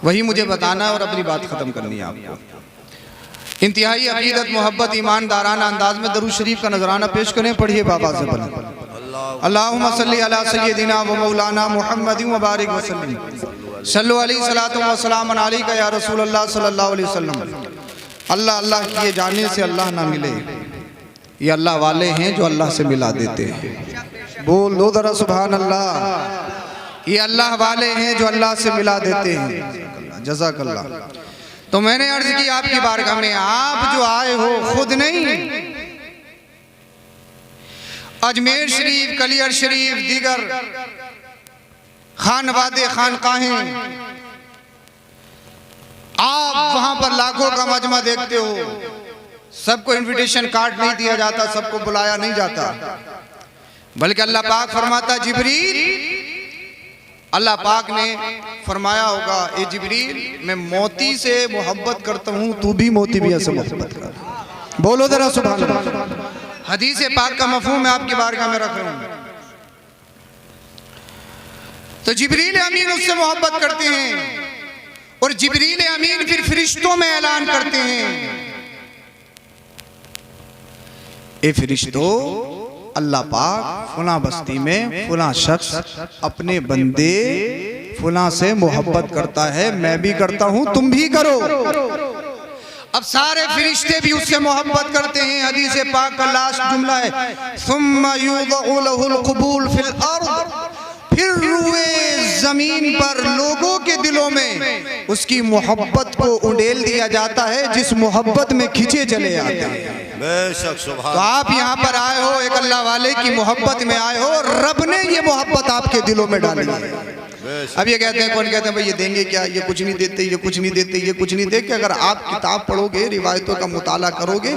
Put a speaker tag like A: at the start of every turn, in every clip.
A: वही मुझे बताना है और अपनी बात खत्म करनी है आपको। इंतहाई अकीदत मोहब्बत ईमानदाराना अंदाज में दरूद शरीफ का नजराना पेश करें। पढ़िए बाबा से पढ़ें। अल्लाहुम्मा सल्ली अला सय्यदिना व मौलाना मुहम्मदिन व बारिक वसल्लम सल्लु अलैहि सलातु व सलामुन अलैका या रसूल अल्लाह सल्लल्लाहु अलैहि वसल्लम। अल्लाह अल्लाह किए जाने से अल्लाह ना मिले, ये अल्लाह वाले हैं जो अल्लाह से मिला देते हैं। बोल दो जरा सुभान अल्लाह। ये अल्लाह वाले हैं जो अल्लाह से मिला देते हैं। जज़ाकल्लाह। तो मैंने अर्ज की आपकी बारगाह में, आप जो आए हो खुद नहीं, अजमेर शरीफ, कलियर शरीफ, दीगर खानवादे खानकाहें, आप वहां पर लाखों का मजमा देखते हो। सबको इनविटेशन कार्ड नहीं दिया जाता, सबको बुलाया नहीं जाता, बल्कि अल्लाह पाक फरमाता जिब्रील, अल्लाह पाक ने फरमाया होगा, ए जिब्रील मैं मोती से मोहब्बत करता हूं, तू भी मोती भी से मोहब्बत कर। बोलो जरा सुभान अल्लाह। हदीस पाक का मफहूम मैं आपकी बारगाह में रख रहा हूं। तो जिब्रील अमीन उससे मोहब्बत करते हैं और जिब्रील अमीन फिर फरिश्तों में ऐलान करते हैं, ए फरिश्तों, अल्लाह पाक फुला बस्ती में फुला शख्स अपने बंदे फुला से मोहब्बत करता है, मैं भी करता हूं, तुम भी करो। अब सारे फरिश्ते भी उससे मोहब्बत करते हैं। हदीस पाक का लास्ट जुमला है, सुम्मा युदअु लहुल क़बूल फिल अर्द, फिर रुए जमीन पर लोगों के दिलों में उसकी मोहब्बत को उंडेल दिया जाता है, जिस मोहब्बत में खिंचे चले आते हैं।
B: बेशक सुभान।
A: तो आप यहाँ पर आए हो, एक अल्लाह वाले की मोहब्बत में आए हो, रब ने ये मोहब्बत आपके दिलों में डाली है। अब ये कहते हैं, कौन कहते हैं भाई ये देंगे क्या, ये कुछ नहीं देते, ये कुछ नहीं देते, ये कुछ नहीं देते। अगर आप किताब पढ़ोगे, रिवायतों का मुताला करोगे,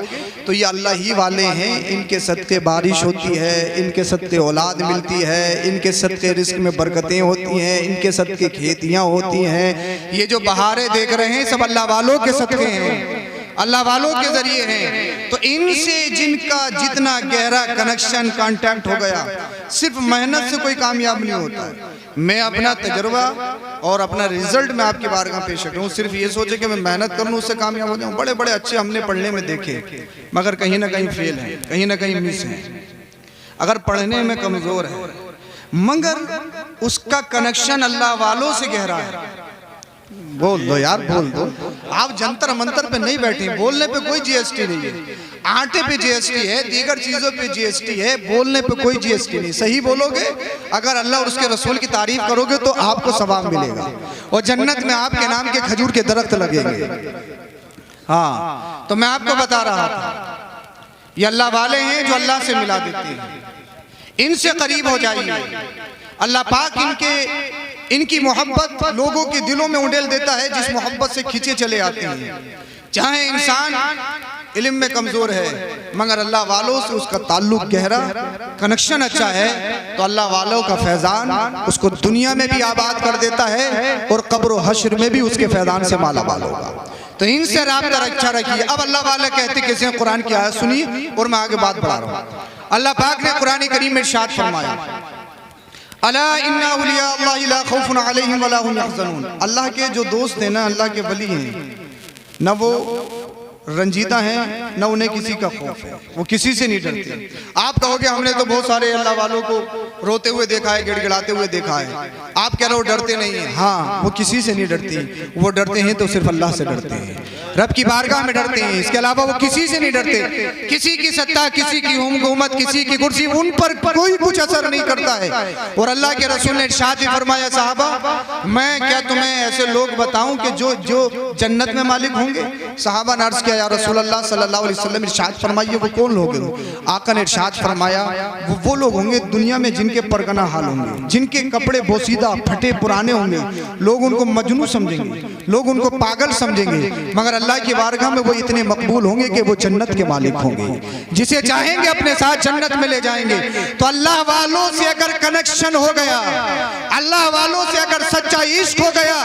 A: तो ये अल्लाह ही वाले हैं। इनके सदके बारिश होती है, इनके सदके औलाद मिलती है, इनके सदके रिस्क में बरकतें होती हैं, इनके सदके खेतियाँ होती हैं। ये जो बहारें देख रहे हैं सब अल्लाह वालों के सदके हैं, अल्लाह वालों के जरिए हैं। तो इनसे जिनका जितना गहरा कनेक्शन कांटेक्ट हो गया, सिर्फ मेहनत से कोई कामयाब नहीं होता है। मैं अपना तजर्बा और अपना रिजल्ट में आपकी बारगाह पेश कर रहा हूँ। सिर्फ ये सोचे कि मैं मेहनत कर लूँ उससे कामयाब हो जाऊँ। बड़े बड़े अच्छे हमने पढ़ने में देखे, मगर कहीं ना कहीं फेल हैं, कहीं ना कहीं मिस हैं। अगर पढ़ने में कमजोर है मगर उसका कनेक्शन अल्लाह वालों से गहरा है। बोल दो यार, बोल दो। आप जंतर मंतर पे नहीं बैठे, बोलने पे कोई जीएसटी नहीं है। आटे पे जीएसटी है, दीगर चीजों पे जीएसटी है, बोलने पे कोई जीएसटी नहीं। सही बोलोगे, अगर अल्लाह और उसके रसूल की तारीफ करोगे तो आपको सवाब मिलेगा और जन्नत में आपके नाम के खजूर के दरख्त लगेंगे। हाँ, तो मैं आपको बता रहा था, ये अल्लाह वाले हैं जो अल्लाह से मिला देते हैं। इनसे करीब हो जाइए, अल्लाह पाक इनकी मोहब्बत लोगों के दिलों में उंडेल देता है, जिस मोहब्बत से खींचे चले आते हैं। चाहे इंसान इल्म में कमजोर है मगर अल्लाह वालों से उसका ताल्लुक गहरा, कनेक्शन अच्छा है, तो अल्लाह वालों का फैजान उसको दुनिया में भी आबाद कर देता है और कब्र व हश्र में भी उसके फैजान से माला माल होगा। तो इनसे राब्ता अच्छा रखिए। अब अल्लाह वाले कहते कैसे हैं, कुरान की आयत सुनिए और मैं आगे बात बढ़ा रहा हूँ। अल्लाह पाक ने कुरान करीम में इरशाद फरमाया, अला इन्ना औलिया अल्लाह ला खौफुन अलैहिम वला हुम यहज़नून। अल्लाह के जो दोस्त हैं ना, अल्लाह के वली हैं ना, वो रंजीदा हैं ना उन्हें किसी का खौफ है, वो किसी से नहीं डरते। आप कहोगे हमने तो बहुत सारे अल्लाह वालों को रोते हुए देखा है, गिड़गिड़ाते हुए देखा है। आप कह रहे हो डरते नहीं है। हाँ, वो किसी से नहीं डरती, वो डरते हैं तो सिर्फ अल्लाह से डरते हैं, रब की बारगाह में डरते हैं। इसके अलावा वो किसी से नहीं डरते। किसी की सत्ता, किसी की हुकूमत, किसी की कुर्सी, उन पर कोई कुछ असर नहीं करता है। और अल्लाह के रसूल ने इरशाद भी फरमाया, साहबा मैं क्या तुम्हें ऐसे लोग बताऊं कि जो जन्नत में मालिक होंगे? साहबा ने अर्ज किया, या रसूल अल्लाह सल्लल्लाहु अलैहि वसल्लम इरशाद फरमाइए वो कौन लोग हैं? आका ने इरशाद फरमाया, वो लोग होंगे दुनिया में जिनके परगना हाल होंगे, जिनके कपड़े बोसीदा फटे पुराने होंगे, लोग उनको मजनू समझेंगे, लोग उनको पागल समझेंगे, मगर अल्लाह की बारगाह में वो इतने मकबूल होंगे कि वो जन्नत के मालिक होंगे। जिसे चाहेंगे अपने साथ जन्नत में ले जाएंगे। तो अल्लाह वालों से अगर कनेक्शन हो गया, अल्लाह वालों से अगर सच्चा इश्क हो गया,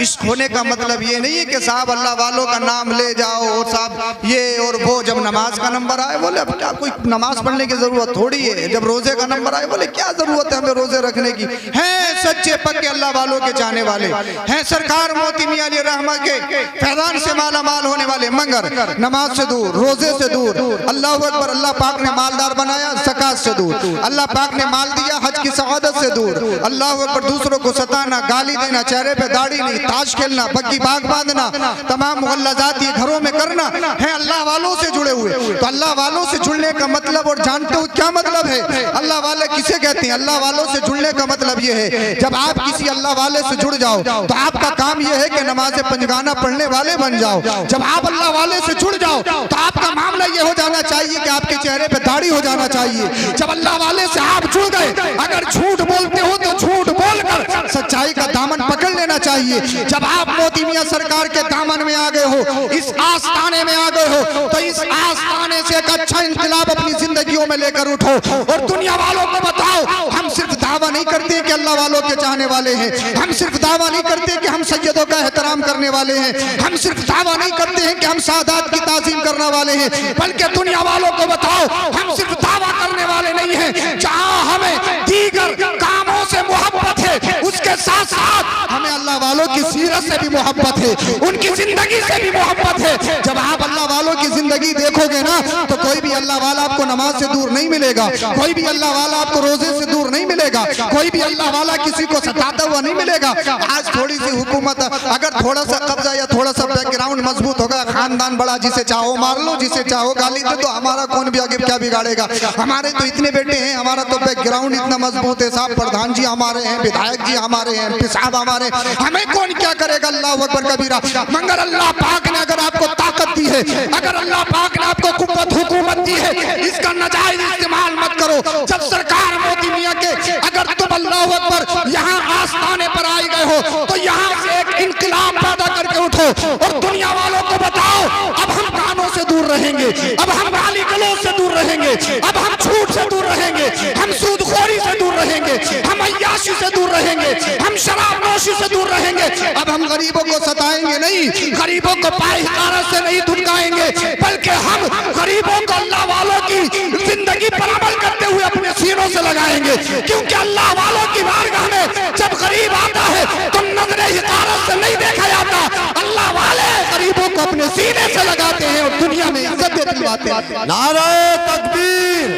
A: इश्क होने का मतलब ये नहीं है कि साहब अल्लाह वालों का नाम ले जाओ और साहब ये और वो, जब नमाज का नंबर आए बोले अब क्या कोई नमाज पढ़ने की जरूरत थोड़ी है, जब रोजे का नंबर आए बोले क्या जरूरत है हमें रोजे रखने की। हैं सच्चे पक्के अल्लाह वालों के चाहने वाले हैं, सरकार मोती मियां अली रहमा के फैजान से माला माल होने वाले, मगर नमाज से दूर, रोजे से दूर। अल्लाह अकबर, अल्लाह पाक ने मालदार बनाया ज़कात से दूर, अल्लाह पाक ने माल दिया हज की सआदत से दूर। अल्लाह अकबर, दूसरों को सताना, गाली देना, चेहरे पे दाढ़ी नहीं, ताश खेलना, बग्गी बाग बांधना, तमाम मुगल्लज़ात ये घरों में करना है अल्लाह वालों से जुड़े हुए। तो अल्लाह वालों से जुड़ने का मतलब और जानते हो क्या मतलब है? अल्लाह वाले किसे कहते हैं? अल्लाह वालों से जुड़ने का मतलब ये है जब आप किसी अल्लाह वाले से जुड़ जाओ तो आपका काम यह है कि नमाज़े पंजगाना पढ़ने वाले बन जाओ। जब आप अल्लाह वाले से जुड़ जाओ तो आपका मामला ये हो जाना चाहिए कि आपके चेहरे पे दाढ़ी हो जाना चाहिए। जब अल्लाह वाले से आप जुड़ गए, अगर झूठ बोलते हो तो झूठ बोलकर सच्चाई का दामन पकड़ लेना चाहिए। जब आप मोती मियां सरकार के दामन में आ गए हो, इस आस्ताने में आ गए हो, तो इस आस्ताने से एक अच्छा इंकलाब अपनी जिंदगियों में लेकर उठो और दुनिया वालों को बताओ हम सिर्फ दावा नहीं करते कि अल्लाह वालों के चाहने वाले हैं, हम सिर्फ दावा नहीं करते कि हम सैयदों का एहतराम करने वाले हैं, हम सिर्फ दावा नहीं करते हैं कि हम सादात की ताज़ीम करने वाले हैं, बल्कि दुनिया वालों को बताओ हम सिर्फ दावा करने वाले नहीं हैं। जहां हमें दीगर कामों से मोहब्बत है उसके साथ साथ हमें अल्लाह वालों की सीरत से भी मोहब्बत है, उनकी जिंदगी से भी मोहब्बत है। जब आप अल्लाह वालों की जिंदगी देखोगे ना तो कोई भी अल्लाह वाला आपको नमाज से दूर नहीं मिलेगा, कोई भी अल्लाह वाला आपको रोजे से दूर नहीं मिलेगा, कोई भी अल्लाह वाला किसी को सताता हुआ नहीं मिलेगा। आज थोड़ी सी हुकूमत, अगर थोड़ा सा कब्जा या थोड़ा सा बैकग्राउंड मजबूत होगा, खानदान बड़ा, जिसे चाहो मार लो, जिसे चाहो गाली दे, तो हमारा कौन भी आगे क्या बिगाड़ेगा? हमारे तो इतने बेटे हैं, हमारा तो बैकग्राउंड इतना मजबूत है, साहब प्रधान जी हमारे हैं, विधायक जी हमारे हैं, एमपी साहब हमारे, हमें कौन क्या करेगा? अल्लाह अकबर कबीरा। मगर अल्लाह पाक ने अगर आपको ताकत दी है, अगर अल्लाह पाक ने आपको कुव्वत हुकूमत दी है, इसका नाजायज इस्तेमाल मत करो। जब सरकार मोती मियां के अगर तुम अल्लाह अकबर यहाँ आस्थाने पर आए गए हो तो यहाँ से एक इनकलाब पैदा करके उठो और दुनिया वालों को बताओ अब हम कानों से दूर रहेंगे, अब हम गाली गलौज से दूर रहेंगे, अब हम झूठ से दूर रहेंगे, हम सूदखोरी से दूर रहेंगे, हम अय्याशी से दूर रहेंगे, हम शराब नोशी से दूर रहेंगे। अब हम गरीबों को सताएंगे नहीं, गरीबों को पाए हिकारत से नहीं धुतकाएंगे, बल्कि हम गरीबों को अल्लाह वालों की जिंदगी पर अमल करते हुए अपने सीनों से लगाएंगे। क्योंकि अल्लाह वालों की बारगाह में जब गरीब आता है तो नजरे हिकारत से नहीं देखा जाता, अल्लाह वाले गरीबों को अपने सीने से लगाते हैं और दुनिया में इज्जत दिलवाते हैं।
B: नारे तकबीर,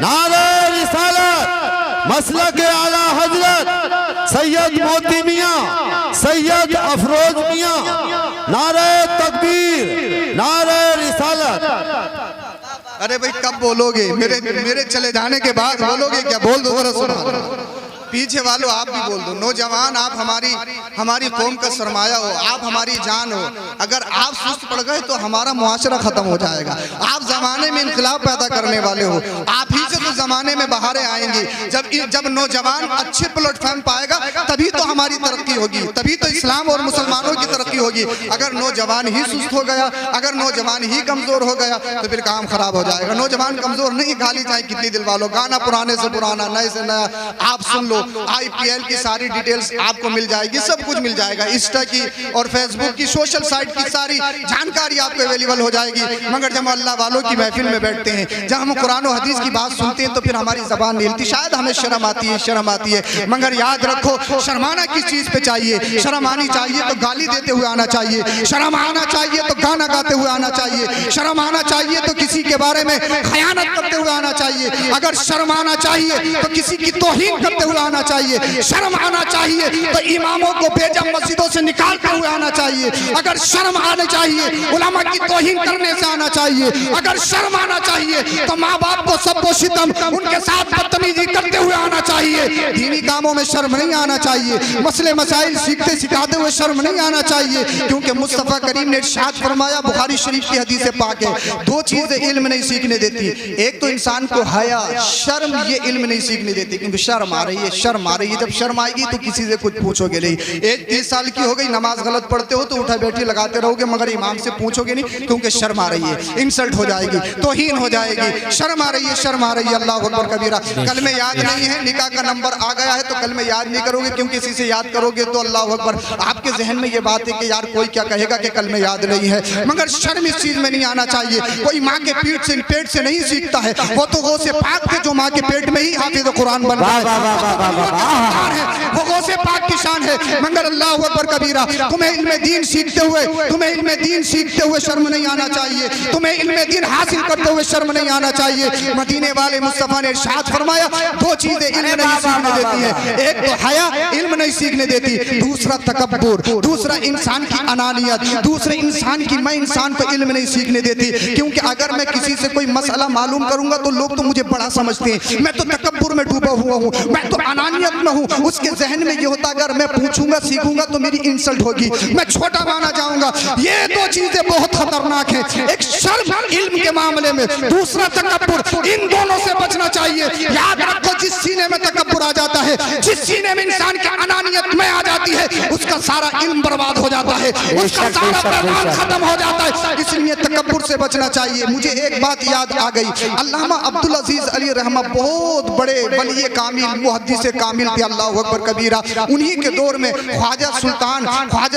B: नारे रिसालत, मसलक आला हजरत सैयद मोती मियां, सैयद अफरोज मियां, नारे तकबीर, नारे रिसालत।
A: अरे भाई कब बोलोगे? मेरे चले जाने के बाद बोलोगे क्या? बोल दो जरा, सुना पीछे वालों आप भी बोल दो। नौजवान आप हमारी कौम का सरमाया हो, आप हमारी जान हो। अगर आप सुस्त पड़ गए तो हमारा मुआशरा खत्म हो जाएगा। आप जमाने में इनकलाब पैदा करने वाले हो, आप ही से तो जमाने में बहारें आएंगी। जब नौजवान अच्छे प्लेटफॉर्म पाएगा तभी तो हमारी तरक्की होगी, तभी तो इस्लाम और मुसलमानों की तरक्की होगी। अगर नौजवान ही सुस्त हो गया, अगर नौजवान ही कमजोर हो गया तो फिर काम खराब हो जाएगा। नौजवान कमजोर नहीं, गाली चाहे कितनी दिल वालों, गाना पुराने से पुराना, नए से नया आप सुन लो। IPL की सारी डिटेल्स आपको मिल जाएगी, सब कुछ मिल जाएगा। इंस्टा की और फेसबुक की, सोशल साइट की सारी जानकारी आपको अवेलेबल हो जाएगी। मगर जब हम अल्लाह वालों की महफिल में बैठते हैं, जब हम कुरान और हदीस की बात सुनते हैं तो फिर हमारी जबान नहीं हिलती। शायद हमें शर्म आती है, शर्म आती है, मगर याद रखो शर्माना किस चीज पे चाहिए? शर्म आनी चाहिए तो गाली देते हुए आना चाहिए, शर्म आना चाहिए तो गाना गाते हुए आना चाहिए, शर्म आना चाहिए तो किसी के बारे में खयानत करते हुए आना चाहिए, अगर शर्म आना चाहिए तो किसी की तौहीन करते हुए आना चाहिए, शर्म आना चाहिए तो इमामों को बेजब मस्जिदों से निकालते हुए आना चाहिए, अगर शर्म आना चाहिए उलमा की तौहीन करने से आना चाहिए, अगर शर्म आना चाहिए तो माँ बाप को सबको सितम उनके साथ बदतमीजी करते हुए आना चाहिए। दीनी कामों में शर्म नहीं आना चाहिए, मसले मसाइल सीखते सिखाते हुए शर्म नहीं आना चाहिए। क्योंकि मुस्तफ़ा करीम ने इरशाद फरमाया, बुखारी शरीफ की हदीस पाक है, दो चीजें इल्म नहीं सीखने देती। एक तो इंसान को हया, शर्म, ये इल्म नहीं सीखने देती। क्योंकि शर्म आ रही है, शर्म आ रही है, जब शर्म आएगी तो किसी से कुछ पूछोगे नहीं। एक 30 साल की हो गई, नमाज गलत पढ़ते हो तो उठा बैठी लगाते रहोगे, मगर इमाम से पूछोगे नहीं क्योंकि शर्म आ रही है, इंसल्ट हो जाएगी, तौहीन हो जाएगी। शर्म आ रही है, शर्म आ रही है। अल्लाह अकबर कबीरा। कल में याद नहीं है, निकाह का नंबर आ गया है तो कल में याद नहीं करोगे, क्योंकि किसी से याद करोगे तो अल्लाह अकबर आपके जहन में ये बात है कि यार कोई क्या कहेगा कि कल में याद नहीं है, मगर शर्म इस चीज में नहीं आना चाहिए। कोई माँ के पेट से नहीं सीखता है, वो तो गौसे पाक थे जो माँ के पेट में ही हाफिज कुरान बन गए, वो गौसे पाक की शान है। मगर अल्लाह अकबर कबीरा, तुम्हें इल्म दीन सीखते हुए शर्म नहीं आना चाहिए, तुम्हें इल्म दीन हासिल करते हुए शर्म नहीं आना चाहिए। मदीने वाले मुस्तफा ने इरशाद फरमाया, दो चीजें इल्म नहीं सीखने देती है, एक तो हया इल्म नहीं सीखने देती, दूसरा तकब्बुर, दूसरा इंसान की अनानियत, दूसरे इंसान की मैं इंसान को इल्म नहीं सीखने देती। क्योंकि अगर मैं किसी से कोई मसला मालूम करूंगा तो लोग तो मुझे बड़ा समझते हैं, मैं तो तकब्बुर में डूबा हुआ हूँ, मैं तो अनानियत में हूँ। उसके जहन में ये होता अगर मैं पूछूंगा सीखूंगा तो मेरी इंसल्ट होगी, मैं छोटा माना जाऊंगा। ये दो चीजें बहुत खतरनाक हैं, एक शर्म इल्म के मामले में, दूसरा तकब्बुर। इन दोनों से बचना चाहिए। याद रखो, जिस सीने में तकब्बुर आ जाता है, जिस सीने में इंसान की अनानियत में आ जाती है, उसका सारा इल्म बर्बाद हो जाता है, उसका सारा पैगाम खत्म हो जाता है। इसलिए तकब्बुर से बचना चाहिए। मुझे एक बात याद आ गई, अल्लामा अब्दुल अजीज अली रहमा बहुत बड़े वली कामिल मुहद्दिस कामिल थे, अल्लाह अकबर कबीरा। उन्हीं के दौर में ख्वाजा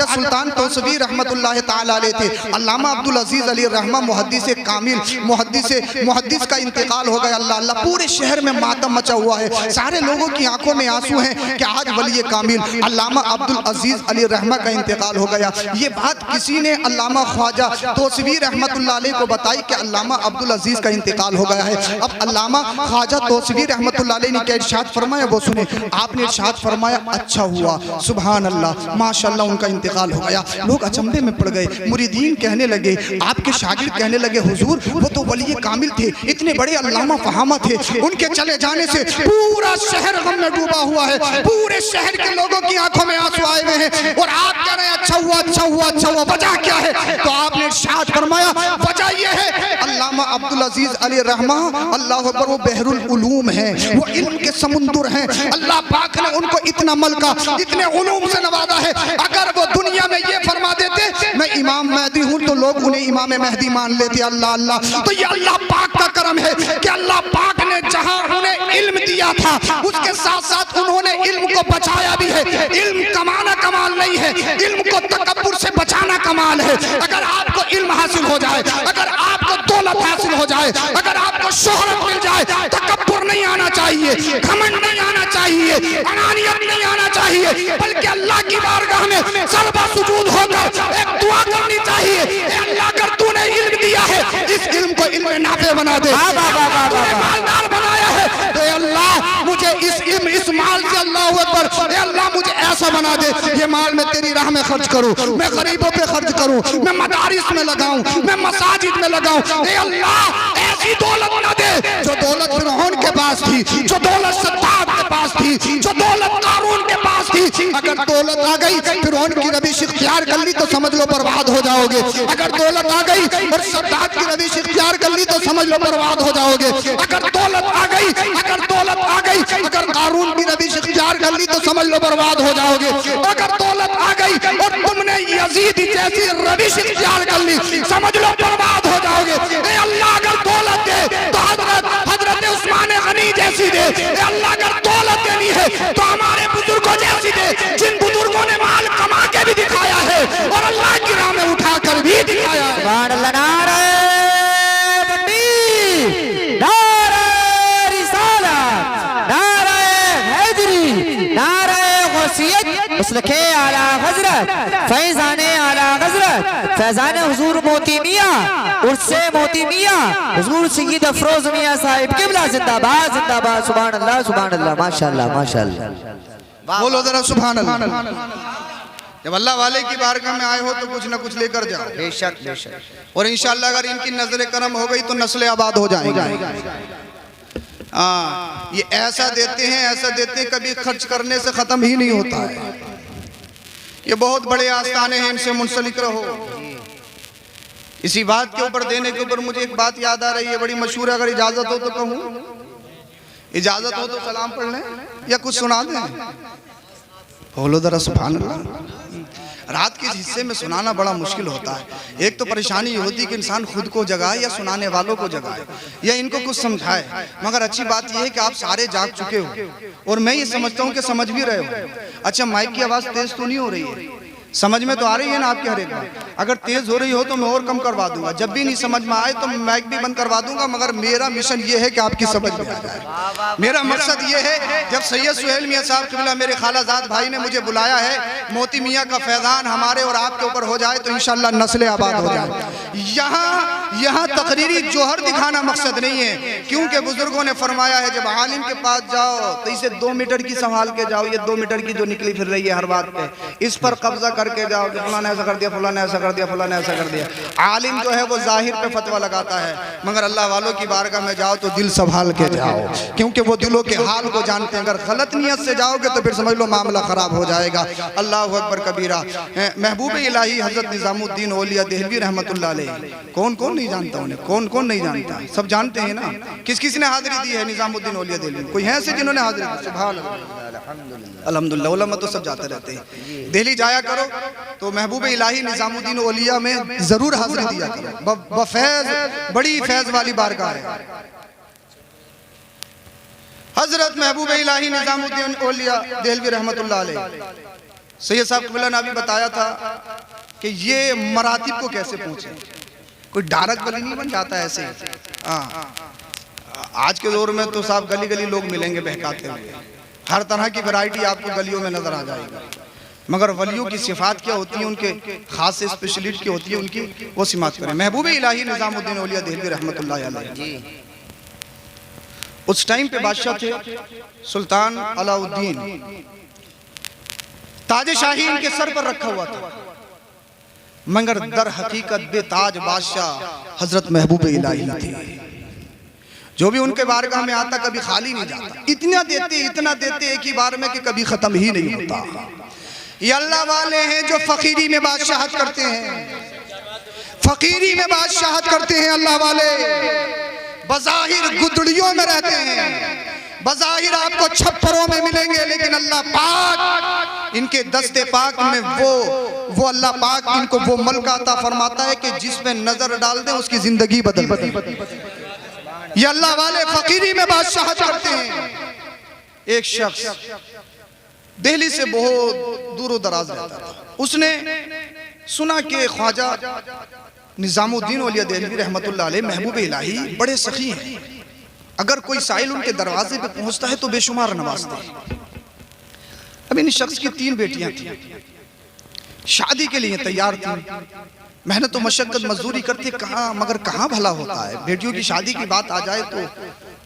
A: सुल्तान तौसवी रहमतुल्लाह ताला अलैह थे। अल्लामा अब्दुल अजीज अली रहमा मुहद्दिस कामिल, मुहद्दिस का इंतकाल हो गया। अल्लाह अल्लाह, पूरे शहर में मातम मचा हुआ है, सारे लोगों की आंखों में आंसू हैं कि आज वली कामिल अल्लामा अब्दुल अजीज अली रहमा का इंतकाल हो गया। ये बात किसी ने अल्लामा ख्वाजा तौसवी रहमतुल्लाह अलैह को बताई कि अल्लामा अब्दुल अजीज का इंतकाल हो गया है। अब अल्लामा ख्वाजा तौसवी रहमतुल्लाह अलैह ने क्या इरशाद फरमाया वो सुने। आपने इरशाद फरमाया, अच्छा हुआ, सुभान अल्लाह, माशाअल्लाह, उनका इंतकाल हो गया। लोग अचंभे में पड़ गए, मुरीदीन कहने लगे, आपके शागिर्द कहने लगे, हुजूर वो तो वली कामिल थे, इतने बड़े अल्लामा फहामा थे, उनके चले जाने से पूरा शहर गम में डूबा हुआ है, पूरे शहर के लोगों की आंखों में आंसू आए हुए हैं, और आप कह रहे हैं अच्छा हुआ, अच्छा हुआ, अच्छा हुआ। वजह क्या है? तो आपने इरशाद फरमाया, वजह ये है अल्लामा अब्दुल अजीज अली रहमा, अल्लाह अकबर, वो बहरुल उलूम है, वो इल्म के समुंदर हैं। अल्लाह पाक ने उनको इतना मलका, इतने उलूम से नवाजा है। अगर वो दुनिया में ये फरमा देते मैं इमाम मेहदी हूँ तो लोग उन्हें इमाम मेहदी मान लेते। अल्लाह अल्लाह, तो ये अल्लाह पाक का करम है कि अल्लाह पाक ने जहाँ उन्हें इल्म दिया था उसके साथ साथ उन्होंने इल्म को बचाया भी है। इल्म कमाना कमाल नहीं है, इल्म को तकब्बुर से बचाना कमाल है। अगर आपको इल्म हासिल हो जाए, अगर आपको दौलत हासिल हो जाए, अगर आपको शोहरत मिल जाए, तकब्बुर नहीं आना चाहिए, घमंड नहीं आना चाहिए, अनानियत नहीं आना चाहिए, बल्कि अल्लाह की बारगाह में सजदा सुजूद होकर एक दुआ करनी चाहिए, अल्लाह अगर तूने इल्म दिया है इस इल्म को इल्म नाफे बना दे, तूने मालदार बनाया है तो अल्लाह मुझे इस माल से, अल्लाह अकबर, अल्लाह मुझे ऐसा बना दे, ये माल मैं तेरी राह में खर्च करूं, मैं गरीबों पे खर्च करूं, मैं मदारिस में लगाऊं, मैं मसाजिद में लगाऊं। अल्लाह ऐसी दौलत ना दे जो दौलत फिरौन के पास थी, जो दौलत सद्दाद के पास थी, जो दौलत कारून के पास थी। अगर दौलत आ गई फिरौन की रविश इख्तियार कर ली तो समझ लो बर्बाद हो जाओगे। अगर दौलत आ गई और सद्दाद की रविश इख्तियार कर ली तो समझ लो बर्बाद हो जाओगे। अगर दौलत आ गई, अगर दौलत आ गई, अगर कारून की रविश इख्तियार कर ली तो समझ लो बर्बाद हो जाओगे। अगर दौलत आ गई और तुमने यजीद जैसी रविश इख्तियार कर ली समझ लो बर्बाद हो जाओगे। अल्लाह अगर दौलत दे तो हजरत उस्मान गनी जैसी दे। अल्लाह अगर दौलत देनी है तो हमारे बुजुर्गों जैसी दे, जिन बुजुर्गों ने माल कमा के भी दिखाया है और अल्लाह की राह में उठा कर भी दिखाया है।
C: सुभान अल्लाह, नारे तकबीर, नारे रिसालत, नारे हैदरी, नारे गौसियत, मुसलखे आला हजरत, फैजाने आला हजरत, फैजाने हुजूर मोती मियां, उर्से मोती मियां, हुजूर सैयद अफरोज मियां साहिब किबला, जिंदाबाद जिंदाबाद। सुभान अल्लाह, सुभान अल्लाह, माशाअल्लाह माशाअल्लाह।
A: बोलो जरा सुभान अल्लाह। जब अल्लाह वाले की बारगाह में आए हो तो कुछ ना कुछ लेकर जाओ,
C: बेशक बेशक।
A: और इंशाअल्लाह अगर इनकी नजर करम हो गई तो नस्लें आबाद हो जाएंगी। हाँ, ये ऐसा देते हैं कभी खर्च करने से खत्म ही नहीं होता है। ये बहुत बड़े आस्थाने हैं, इनसे मुंसलिक रहो। इसी बात के ऊपर देने के ऊपर मुझे एक बात याद आ रही है, बड़ी मशहूर है, अगर इजाजत हो तो कहूँ, इजाजत हो तो सलाम पढ़ लें या कुछ सुना दें। बोलो जरा सुभान अल्लाह। रात के हिस्से में सुनाना बड़ा मुश्किल होता है। एक तो परेशानी ये होती है कि इंसान खुद को जगाए या सुनाने वालों को जगाए या इनको कुछ समझाए। मगर अच्छी बात यह है कि आप सारे जाग चुके हो और मैं ये समझता हूँ कि समझ भी रहे हो। अच्छा, माइक की आवाज़ तेज तो नहीं हो रही है? समझ में तो आ रही है ना आपकी हर एक बात? अगर तेज हो रही हो तो मैं और कम करवा दूंगा, जब भी नहीं समझ में आए तो माइक भी बंद करवा दूंगा, मगर मेरा मिशन ये है कि आपकी समझ में आ जाए। मेरा मकसद ये है, जब सैयद सुहेल मियां साहब क़िबला मेरे खालाजाद भाई ने मुझे बुलाया है, मोती मियां का फैज़ान हमारे और आपके ऊपर हो जाए तो इंशाअल्लाह नस्ल आबाद हो जाए। यहाँ तकरीरी जोहर दिखाना मकसद नहीं है, क्योंकि बुजुर्गों ने फरमाया है जब आलिम के पास जाओ तो इसे 2 मीटर की संभाल के जाओ। ये 2 मीटर की जो निकली फिर रही है हर बात पे, इस पर कब्जा करके जाओ कि फलाना ऐसा कर दिया, फलाना ऐसा कर दिया, फलाना ऐसा कर दिया। आलिम जो है वो जाहिर पे फतवा लगाता है, मगर अल्लाह वालों की बारगाह में जाओ तो दिल संभाल के जाओ, क्योंकि वो दिलों के हाल को जानते हैं। अगर गलत नियत से जाओगे तो फिर समझ लो मामला खराब हो जाएगा। अल्लाह अकबर कबीरा। महबूब इलाही हजरत निजामुद्दीन औलिया देहलवी रहमतुल्लाह अलैह, कौन कौन नहीं जानता उन्हें? कौन कौन नहीं जानता? सब जानते हैं ना। किस किस ने हाजिरी दी है निजामुद्दीन औलिया देहलवी? कोई है ऐसे जिन्होंने हाजिरी दी? सुभान अल्लाह, अल्हम्दुलिल्लाह। उलमा तो सब जाते रहते हैं। दिल्ली जाया करो तो महबूब इलाही निजामुद्दीन औलिया में जरूर हाजिरी दिया करो। बफैज बड़ी फैज वाली बारगाह है। हजरत महबूब इलाही निजामुद्दीन औलिया देहलवी रहमतुल्लाह अलैह, सैयद साहब क़िबला ने अभी बताया था कि ये मरातिब को कैसे पहुंचे। कोई डायरेक्ट वली नहीं बन जाता ऐसे। आज के दौर में तो साहब गली गली लोग मिलेंगे बहकाते हुए, हर तरह की वैरायटी आपको गलियों में नजर आ जाएगी, मगर वलियों की सिफात क्या होती है, उनके खास स्पेशलिटी क्या होती है उनकी, वो सिमात करें। महबूब इलाही निजामुद्दीन औलिया देहलवी रहमतुल्लाह अलैह उस टाइम पे बादशाह थे सुल्तान अलाउद्दीन, ताज शाही इनके सर पर रखा हुआ था, मगर दर हकीकत बेताज बादशाह हजरत महबूब इलाही थे। जो भी उनके बारगाह में आता कभी खाली नहीं जाता, इतना देते एक ही बार में कि कभी खत्म ही नहीं होता। ये अल्लाह वाले हैं जो फकीरी में बादशाहत करते हैं, फकीरी में बादशाहत करते हैं। अल्लाह वाले बज़ाहिर गुदड़ियों में रहते हैं, बज़ाहिर आपको छप्परों में मिलेंगे, लेकिन अल्लाह पाक इनके दस्ते पाक में वो अल्लाह पाक इनको वो मलका अता फरमाता है कि जिसमें नजर डाल दे उसकी जिंदगी बदल दे। ये अल्लाह वाले फकीरी में बादशाहत करते हैं। एक शख्स दिल्ली से बहुत दूर दराज रहता था, उसने सुना कि ख्वाजा निजामुद्दीन औलिया देहलवी रहमतुल्लाह अलैह महबूब इलाही बड़े सखी हैं, अगर कोई साइल उनके दरवाजे पे पहुंचता है तो बेशुमार नवाजते हैं। अब इन शख्स की 3 बेटियां थी, शादी के लिए तैयार थी, मेहनत तो मशक्कत मजदूरी करते मगर कहाँ भला होता है। बेटियों की शादी की बात आ जाए तो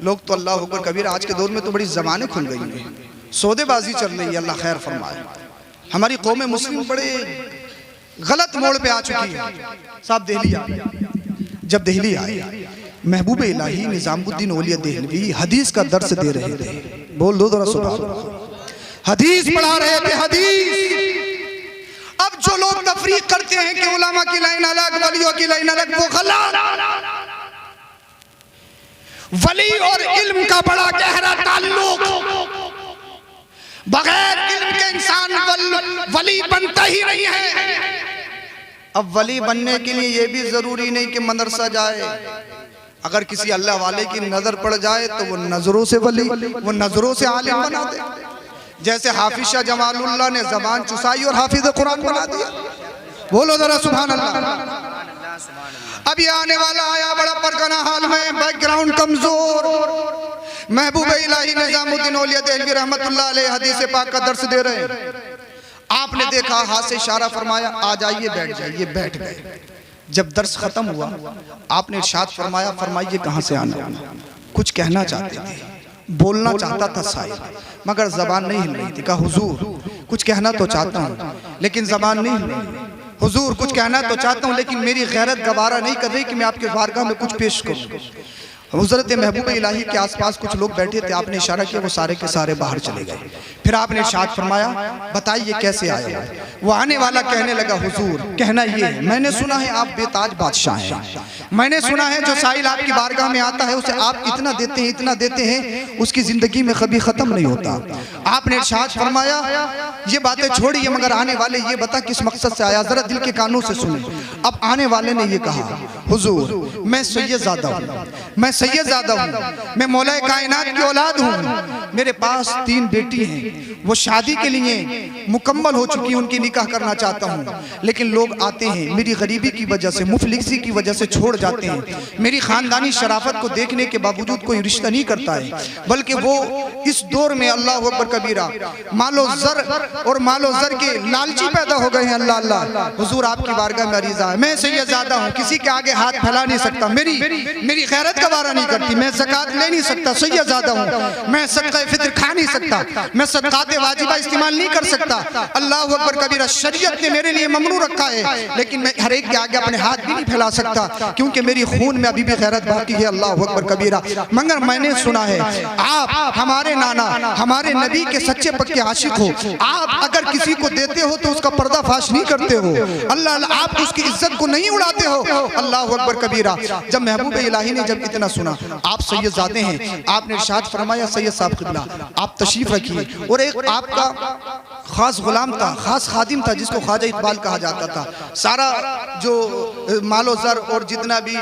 A: लोग तो अल्लाह अकबर कबीर, आज के दौर में तो बड़ी ज़बानें खुल गई हैं, सौदेबाजी चल रही है। अल्लाह खैर फरमाए। हमारी कौम मुस्लिम बड़े गलत मोड़ पे आ चुकी है। साहब दिल्ली आए, जब दिल्ली आए महबूब इलाही निजामुद्दीन औलिया देहलवी हदीस का दर्स दे रहे थे। बोल दो जरा सुभान अल्लाह। हदीस पढ़ा रहे थे, हदीस। अब जो लोग तफरीक करते हैं कि उलमा की लाइन अलग, वलियों की लाइन अलग, वो गलत। वली और इल्म का बड़ा गहरा ताल्लुक, बगैर इल्म के इंसान वली बनता ही नहीं है। अब वली बनने के लिए ये भी जरूरी नहीं कि मदरसा जाए, अगर किसी अल्लाह वाले की नजर पड़ जाए तो वो नजरों से वली, वो नजरों से आलिम बना दे। जैसे हाफिज शाह जमालुल्लाह ने जबान चुसाई और हाफिज कुरान बना दिया। बोलो जरा सुभान अल्लाह। अब ये आने वाला आया बड़ा परगना हाल में, बैकग्राउंड कमजोर। महबूब इलाही निजामुद्दीन औलिया देहलवी रहमतुल्लाह अलैह हदीस पाक का दर्स दे रहे हैं। आपने देखा, हाथ से इशारा फरमाया, आ जाइए बैठ जाइए, बैठ गए। जब दर्स खत्म हुआ आपने इरशाद फरमाया, फरमाइए कहाँ से आना। कुछ कहना चाहते थे, बोलना चाहता था साहिब, मगर जबान नहीं हिल रही थी। कहा हुजूर कुछ कहना तो चाहता हूँ लेकिन जबान नहीं हिल रही। हुजूर कुछ कहना तो चाहता हूँ लेकिन मेरी गैरत गवारा नहीं कर रही कि मैं आपके बारगाह में कुछ पेश करूँ। हज़रत महबूब इलाही के आसपास कुछ लोग बैठे थे, आपने इशारा किया, वो सारे के सारे बाहर चले गए। फिर आपने इरशाद फरमाया, बताइए कैसे आए हो। वो आने वाला कहने लगा, हुजूर कहना ये है, मैंने सुना है आप बेताज बादशाह हैं, मैंने सुना है जो साइल आपकी बारगाह में आता है उसे आप इतना देते हैं उसकी जिंदगी में कभी खत्म नहीं होता। आपने इरशाद फरमाया, ये बातें छोड़िए, मगर आने वाले ये बता किस मकसद से आया, जरा दिल के कानों से सुने। अब आने वाले ने ये कहा, हुजूर मैं सैयदजादा हूँ, मैं सैयदजादा हूँ, मैं मौला कायनात की औलाद हूँ। मेरे पास 3 बेटी हैं, वो शादी के लिए मुकम्मल हो चुकी हैं, उनकी निकाह करना चाहता हूँ। लेकिन लोग आते हैं मेरी गरीबी की वजह से, मुफलिसी की वजह से छोड़ जाते हैं। मेरी खानदानी शराफत को देखने के बावजूद कोई रिश्ता नहीं करता है, बल्कि वो इस दौर में अल्लाह अकबर कबीरा मालो ज़र और मालो ज़र के लालची पैदा हो गए हैं। अल्लाह अल्लाह हुजूर आपकी बारगाह में अरीज़ा है, मैं सैयदजादा हूँ, किसी के आगे हाथ फैला नहीं सकता, मेरी खैरत का वारा नहीं करती, मैं ज़कात ले नहीं सकता, सैयदजादा हूँ, मैं सदका फितर खा नहीं सकता, मैं सदकात वाजिबा इस्तेमाल नहीं कर सकता। अल्लाह अकबर कबीरा शरीयत ने मेरे लिए ममनू रखा है, लेकिन मैं हर एक के आगे अपने हाथ भी नहीं फैला सकता, क्योंकि मेरी खून में अभी भी गैरत बाकी है। अल्लाह अकबर कबीरा। मगर मैंने सुना है आप हमारे नाना हमारे नबी के सच्चे पक्के आशिक हो, आप अगर किसी को देते हो तो उसका पर्दाफाश नहीं करते हो, अल्लाह आप उसकी इज्जत को नहीं उड़ाते हो। अल्लाह अकबर कबीरा। जब महबूब इलाही ने जब इतना सुना, आप सैयदजादे हैं, आपने इरशाद फरमाया सैयद साहब क़िबला आप तशरीफ रखिए। और एक आपका खास गुलाम था, खास खादिम था, जिसको ख्वाजा इकबाल कहा जाता था। सारा जो मालो ज़र और जितना भी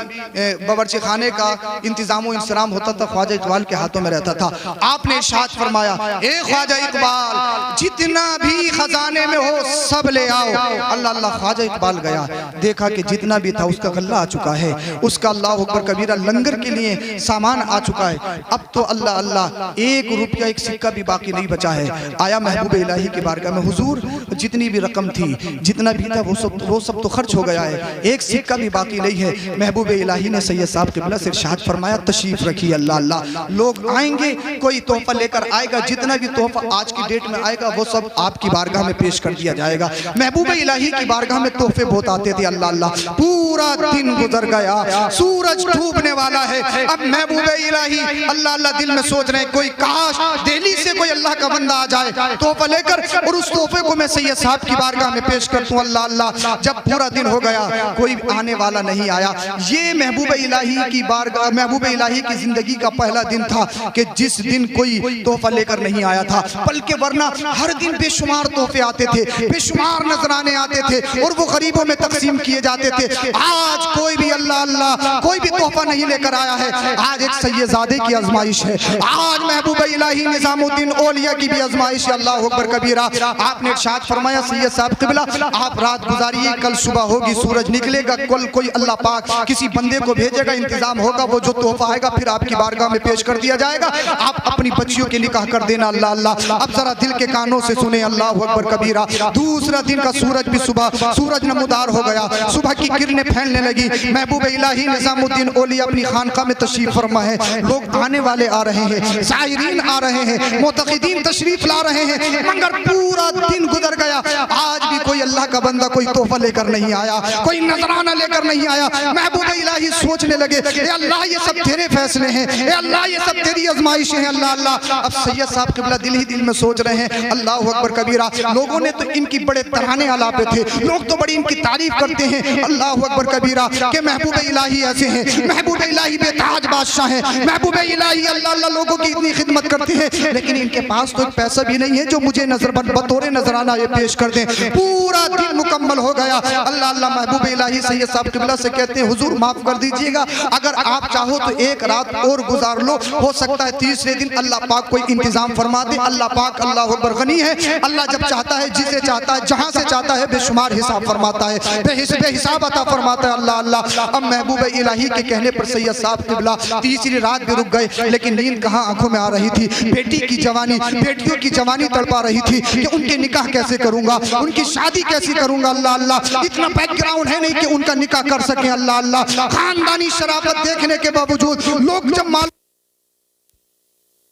A: बावर्ची खाने का इंतजाम व इंतजाम होता था ख्वाजा इकबाल के हाथों में रहता था। आपने इरशाद फरमाया ए ख्वाजा इकबाल जितना भी खजाने में हो सब ले आओ। अल्लाह अल्लाह ख्वाजा इकबाल गया, देखा कि जितना भी था उसका गल्ला आ चुका है, उसका अल्लाह अकबर कबीरा लंगर के लिए सामान आ चुका है। अब तो अल्लाह अल्लाह 1 रुपया 1 सिक्का भी बाकी नहीं बचा है। आया महबूब इलाही की बारगाह में, हुजूर जितनी भी रकम थी जितना भी था वो सब तो खर्च हो गया है, 1 सिक्का भी बाकी नहीं है। महबूब इलाही ने सैयद साहब क़िबला से इरशाद फरमाया तशरीफ रखिए। अल्लाह अल्लाह लोग आएंगे, कोई तोहफा लेकर आएगा, जितना भी तोहफा आज की डेट में आएगा वो सब आपकी बारगाह में पेश कर दिया जाएगा। महबूब इलाही की बारगाह में तोहफे बहुत आते थे। अल्लाह अल्लाह पूरा दिन गुजर गया, सूरज डूबने वाला है। अब महबूब इलाही अल्लाह अल्लाह दिल में सोच रहे हैं कोई काश दिल्ली से कोई अल्लाह का बंदा आ जाए तोहफा लेकर और उस तोहफे को मैं सैयद साहब की बारगाह में पेश कर दूं। अल्लाह अल्लाह जब पूरा दिन हो गया कोई आने वाला नहीं आया। ये महबूब इलाही की बारगाह, महबूब इलाही की जिंदगी का पहला दिन था कि जिस दिन कोई तोहफा लेकर नहीं आया था, बल्कि वरना हर दिन बेशुमार तोहफे आते थे, बेशुमार नजराने आते थे और वो गरीबों में तकसीम किए जाते थे। आज कोई भी अल्लाह अल्लाह कोई भी तोहफा नहीं लेकर आया है। आज एक सैयदजादे की आजमाइश है, आज महबूब इलाही निजामुद्दीन औलिया की भी आजमाइश है। अल्लाह अकबर कबीरा। आपने इरशाद फरमाया सैयद साहब क़िबला आप रात गुजारिए, कल सुबह होगी, सूरज निकलेगा, कल कोई अल्लाह पाक किसी बंदे को भेजेगा, इंतजाम होगा, वो जो तोहफा आएगा फिर आपकी बारगाह में पेश कर दिया जाएगा, आप अपनी बच्चियों के निकाह कर देना। अल्लाह अल्लाह अब जरा दिल के कानों से सुने। अल्लाह अकबर कबीरा। दूसरा दिन का सूरज भी सुबह सूरज नमूदार हो गया, सुबह की किरणें फैलने लगी। महबूब इलाही निजामुद्दीन औलिया अपनी खानका में तशरीफ फरमा है। लोग आने वाले आ रहे हैं, सायरीन आ रहे हैं, मुतक़िदीन तशरीफ ला रहे हैं, मगर पूरा दिन गुजर गया, आज भी कोई अल्लाह का बंदा कोई तोहफा लेकर नहीं आया, कोई नजराना लेकर नहीं आया। महबूब इलाही सोचने लगे ए अल्लाह ये सब तेरे फैसले हैं, ए अल्लाह ये सब तेरी आजमाइश है। अल्लाह अल्लाह अब सैयद साहब क़िबला दिल ही दिल में सोच रहे हैं अल्लाह अकबर कबीरा। लोगों ने तो इनकी बड़े तराने आलापे थे, लोग तो बड़ी इनकी तारीफ करते हैं अल्लाह अकबर कबीरा के महबूब इलाही ऐसे हैं, महबूब इलाही बेताज बादशाह हैं, महबूब इलाही अल्लाह अल्लाह लोगों की इतनी खिदमत करते हैं, लेकिन इनके पास तो एक पैसा भी नहीं है जो मुझे बतौर नजराना ये पेश कर दें। पूरा दिन मुकम्मल हो गया। अल्लाह अल्लाह महबूब इलाही सैयद साहब क़िबला से कहते हैं हुजूर माफ कर दीजिएगा, अगर आप चाहो तो एक रात और गुजार लो, हो सकता है तीसरे दिन अल्लाह पाक कोई इंतजाम फरमा दे। अल्लाह पाक अल्लाह अकबर गनी है, अल्लाह जब चाहता है जिसे चाहता है जहां से चाहता है बेशुमार हिसाब फरमाता है, बेहिसाब अता फरमाता है। अल्लाह अल्लाह अब महबूब इलाही के कहने पर सैयद साहब क़िबला तीसरी रात भी रुक गए, लेकिन नींद कहाँ आंखों में आ रही थी। बेटी की जवानी, बेटियों की जवानी तड़पा रही थी कि उनके निकाह कैसे करूंगा, उनकी शादी कैसे करूंगा। अल्लाह अल्लाह इतना बैकग्राउंड है नहीं कि उनका निकाह कर सके। अल्लाह अल्लाह खानदानी शराफत देखने के बावजूद लोग जब माल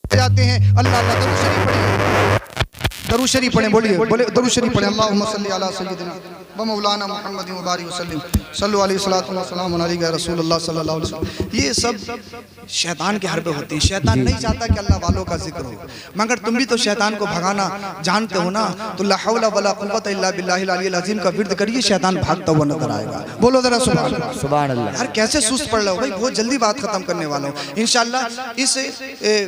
A: जाते हैं अल्लाह अल्लाह दरूद शरीफ पढ़े, बोलिए बोले दरूद शरीफ पढ़े। अल्लाहुम्मा सल्ली अला सय्यिदिना व मौलाना मुहम्मद व बारिक वसल्लम सल्लल्लाहु अलैहि वसल्लम अलैहि रसूलुल्लाह सल्लल्लाहु अलैहि वसल्लम। ये सब शैतान के हरबे होते हैं। शैतान नहीं चाहता कि अल्लाह वालों का जिक्र हो, मगर तुम भी तो शैतान को भगाना जानते हो ना, तो ला हौला वला कुव्वता इल्ला बिल्लाहिल अलिय्यिल अज़ीम का विर्द करिए, शैतान भागता हुआ नजर आएगा। बोलो जरा सुभान अल्लाह।
C: सुभान अल्लाह।
A: यार कैसे सुस्त पड़ रहे हो भाई, बहुत जल्दी बात खत्म करने वाला हूँ इंशाल्लाह। इस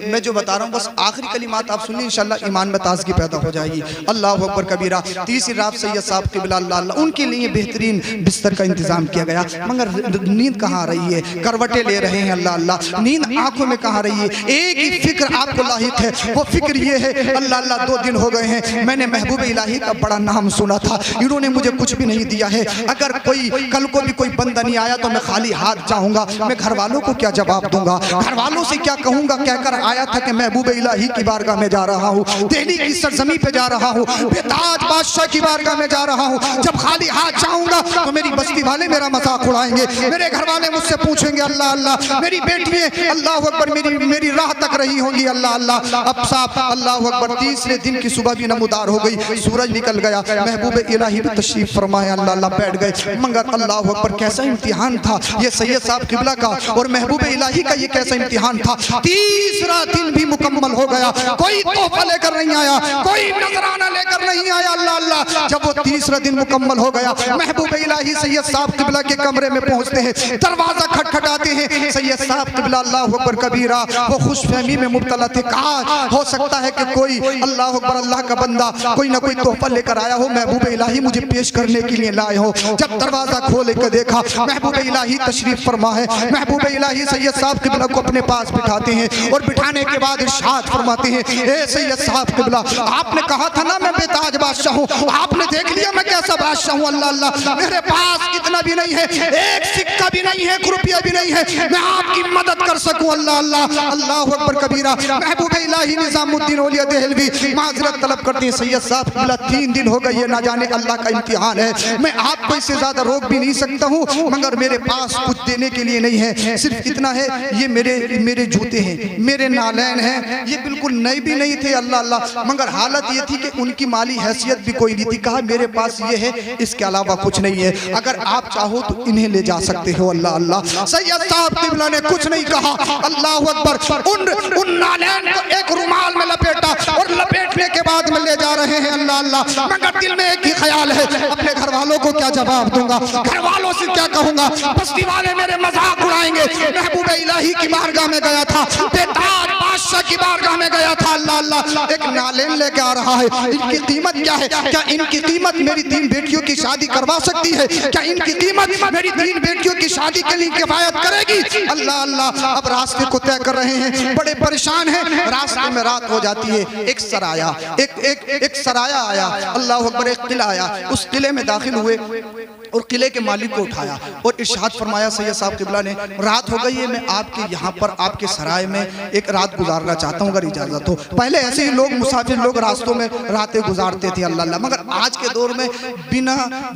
A: मैं जो बता रहा हूँ बस आखिरी कलिमात आप सुनिए, इंशाल्लाह ईमान में ताज़गी पैदा हो जाएगी। अल्लाह अकबर कबीरा। तीसरी रात सैयद साहब क़िबला अल्लाह अल्लाह उनके लिए बेहतरीन बिस्तर का इंतजाम इंतजाम किया गया, मगर नींद कहाँ आ रही है, करवटें ले रहे हैं अल्लाह अल्लाह, नींद आंखों में कहाँ रही है। एक ही फिक्र आपको लाहिक है, वो फिक्र ये है अल्लाह अल्लाह 2 दिन हो गए हैं मैंने महबूब इलाही का बड़ा नाम सुना था, इन्होंने मुझे कुछ भी नहीं दिया है, अगर कोई कल को भी कोई बंदा नहीं आया तो मैं खाली हाथ जाऊंगा, मैं घर वालों को क्या जवाब दूंगा, घर वालों से क्या कहूंगा, कहकर आया था कि महबूब इलाही की बारगाह में जा रहा हूँ, दिल्ली की सरजमी पे जा रहा हूँ, बेताज बादशाह की बारगाह में जा रहा हूँ, जब खाली हाथ जाऊंगा तो मेरी बस्ती वाले मेरा मजाक उड़ाएंगे, मेरे घर वाले मुझसे पूछेंगे अल्लाह अल्लाह, मेरी बेटियां अल्लाह अकबर मेरी राह तक रही होंगी अल्लाह अल्लाह। अब साहब अल्लाह अकबर, तीसरे दिन की सुबह भी नमूदार हो गई, सूरज निकल गया, महबूब इलाही भी तशरीफ फरमाए अल्लाह अल्लाह बैठ गए, मगर अल्लाह अकबर कैसा इम्तिहान था ये सैयद साहब किबला का और महबूब इलाही का, ये कैसा इम्तिहान था। तीसरा दिन भी मुकम्मल हो गया, कोई तोहफा लेकर नहीं आया, कोई नजराना लेकर नहीं आया अल्लाह अल्लाह। जब वो तीसरा दिन मुकम्मल हो गया, महबूब इलाही सैयद साहब किबला के कमरे में पहुंचते हैं, दरवाजा खटखटाते हैं, सैयद साहब किबला अल्लाह अकबर कबीरा वो खुशफहमी में मुब्तला थे, कहा हो सकता है कि कोई अल्लाह अकबर अल्लाह का बंदा कोई ना कोई तोहफा लेकर आया हो, महबूब इलाही मुझे पेश करने के लिए लाए हो। जब दरवाजा खोल कर देखा, महबूब इलाही तशरीफ फरमा है, महबूब इलाही सैयद साहब किबला को अपने पास बिठाते हैं और बिठाने के बाद इरशाद फरमाते हैं, ए सैयद साहब किबला, आपने कहा था ना मैं बेताज बादशाह हूँ, आपने देख लिया मैं कैसा बादशाह हूँ अल्लाह अल्लाह, मेरे पास इतना भी नहीं है, एक सिक्का भी नहीं है, 1 रुपया भी नहीं है, मैं आपकी मदद कर सकूं अल्लाह अल्लाह। अल्लाह अकबर कबीरा। महबूब इलाही निजामुद्दीन औलिया देहलवी माजरत तलब करते हैं, सैयद साहब किबला 3 दिन हो गए, ये ना जाने अल्लाह का इम्तिहान है, मैं आपको इससे ज्यादा रोक भी नहीं सकता हूँ, मगर मेरे पास कुछ देने के लिए नहीं है, सिर्फ इतना है, ये मेरे जूते हैं, मेरे नालैन हैं, ये बिल्कुल नए भी नहीं थे अल्लाह अल्लाह, मगर हालत ये थी कि उनकी माली हैसियत भी कोई नहीं थी, कहा मेरे पास ये है, इसके अलावा कुछ नहीं है, अगर आप चाहो तो इन्हें ले जा सकते हो अल्लाह अल्लाह। सैयद साहब किबला ने कुछ नहीं कहा, अल्लाह अकबर, उन नालैन को एक रुमाल में लपेटा और लपेटने के बाद में ले जा रहे हैं अल्लाह अल्लाह, मगर दिल में एक ही ख्याल है, अपने घर वालों को क्या जवाब दूंगा, घर वालों से क्या कहूंगा, बस्ती वाले मेरे मजाक उड़ाएंगे। महबूब इलाही की बारगाह में गया था, बेताज बादशाह की बारगाह में गया था अल्लाह अल्लाह, एक नालेन लेके आ रहा है, इनकी कीमत क्या है, क्या इनकी कीमत मेरी 3 बेटियों की शादी करवा सकती है, क्या इनकी कीमत मेरी 3 बेटियों की शादी के लिए किफायत करेगी अल्लाह अल्लाह। अब रास्ते को तय कर रहे हैं, बड़े परेशान हैं, रास्ते में रात हो जाती है, एक सराया एक सराया आया अल्लाह अकबर, एक किला आया, उस किले में दाखिल हुए और किले के मालिक को उठाया और इरशाद फरमाया, सैयद साहब किबला ने, रात हो गई है, मैं आपके यहाँ पर आपके सराय में एक रात गुजारना चाहता हूँ अगर इजाजत हो। पहले ऐसे ही लोग मुसाफिर लोग रास्तों में रातें गुजारते थे अल्लाह अल्लाह, मगर आज के दौर में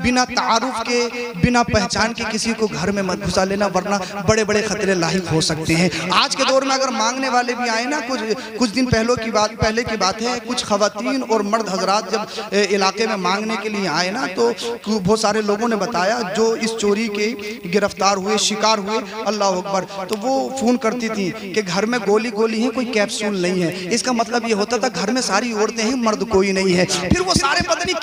A: बिना तारुफ के, बिना पहचान के किसी को घर में मत घुसा लेना, वरना बड़े बड़े खतरे लाहिक हो सकते हैं। आज के दौर में अगर मांगने वाले भी आए ना, कुछ दिन पहले की बात है, कुछ खवातीन और मर्द हजरात जब इलाके में मांगने के लिए आए ना, तो बहुत सारे लोगों ने बताया जो इस चोरी के गिरफ्तार हुए, शिकार हुए अल्लाह अकबर, तो वो फोन करती थी कि घर में गोली है, कोई कैप्सूल नहीं है, इसका मतलब ये होता था घर में सारी औरतें हैं, मर्द कोई नहीं है। फिर वो सारे पता नहीं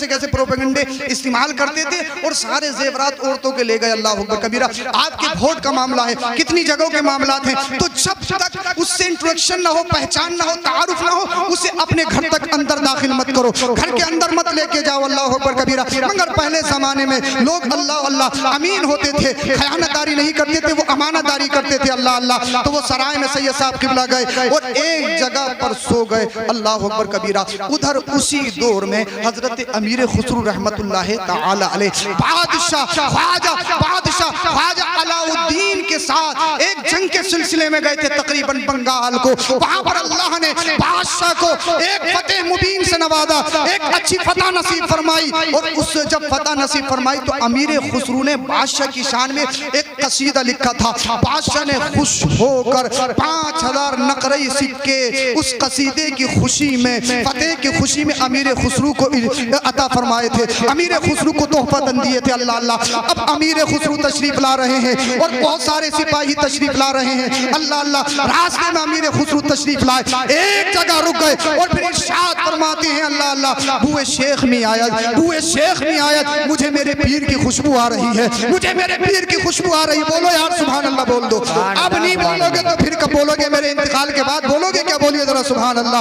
A: कैसे प्रोपेगेंडे इस्तेमाल करते थे और सारे जेवरात औरतों के ले गए अल्लाह अकबर कबीरा। आपके वोट का मामला है, कितनी जगहों के मामला हैं, तो जब तक उससे इंट्रोडक्शन ना हो, पहचान ना हो, तारुफ ना हो, उसे अपने घर तक अंदर दाखिल मत करो, घर के अंदर मत लेके जाओ अल्लाह अकबर कबीरा। मगर पहले जमाने में लोग अल्लाह अल्लाह अमीन होते थे, खयानतदारी नहीं करते थे, वो अमानतदारी करते थे अल्लाह अल्लाह। तो वो सराय में सैयद साहब किबला गए और एक जगह पर सो गए अल्लाह अकबर कबीरा। उधर उसी दौर में हजरत अमीर खुसरू रहमतुल्लाह तआला अलैह बादशाह ख्वाजा अलाउद्दीन के साथ एक जंग के सिलसिले में गए थे तकरीबन बंगाल को। वहां पर अल्लाह ने बादशाह को एक फतेह मुबीन से नवाजा, एक अच्छी फतह नसीब फरमाई और उस जब फतह नसीब फरमाई तो अमीर खुसरू ने बादशाह की शान में एक कसीदा लिखा था। बादशाह ने खुश होकर 5000 नकरई सिक्के उस कसीदे की खुशी में, फतेह की खुशी में अमीर खुसरू को अता फरमाए थे, अमीर खुसरू को तोहफा दन दिए थे अल्लाह अल्लाह। अब अमीर खुसरू तशरीफ ला रहे हैं और बहुत सारे सिपाही तशरीफ ला रहे हैं अल्लाह अल्लाह। रास्ते में अमीर खुसरू तशरीफ लाए, एक जगह रुक गए और फिर इरशाद फरमाते हैं अल्लाह अल्लाह, बुए शेख में आयत, मुझे मेरे पीर की खुशबू आ रही है, मुझे मेरे पीर की खुशबू आ रही है। बोलो यार सुभान अल्लाह बोल दो, अब नहीं बोलोगे तो फिर कब बोलोगे, मेरे इंतकाल के बाद बोलोगे क्या, बोलिए जरा सुभान अल्लाह।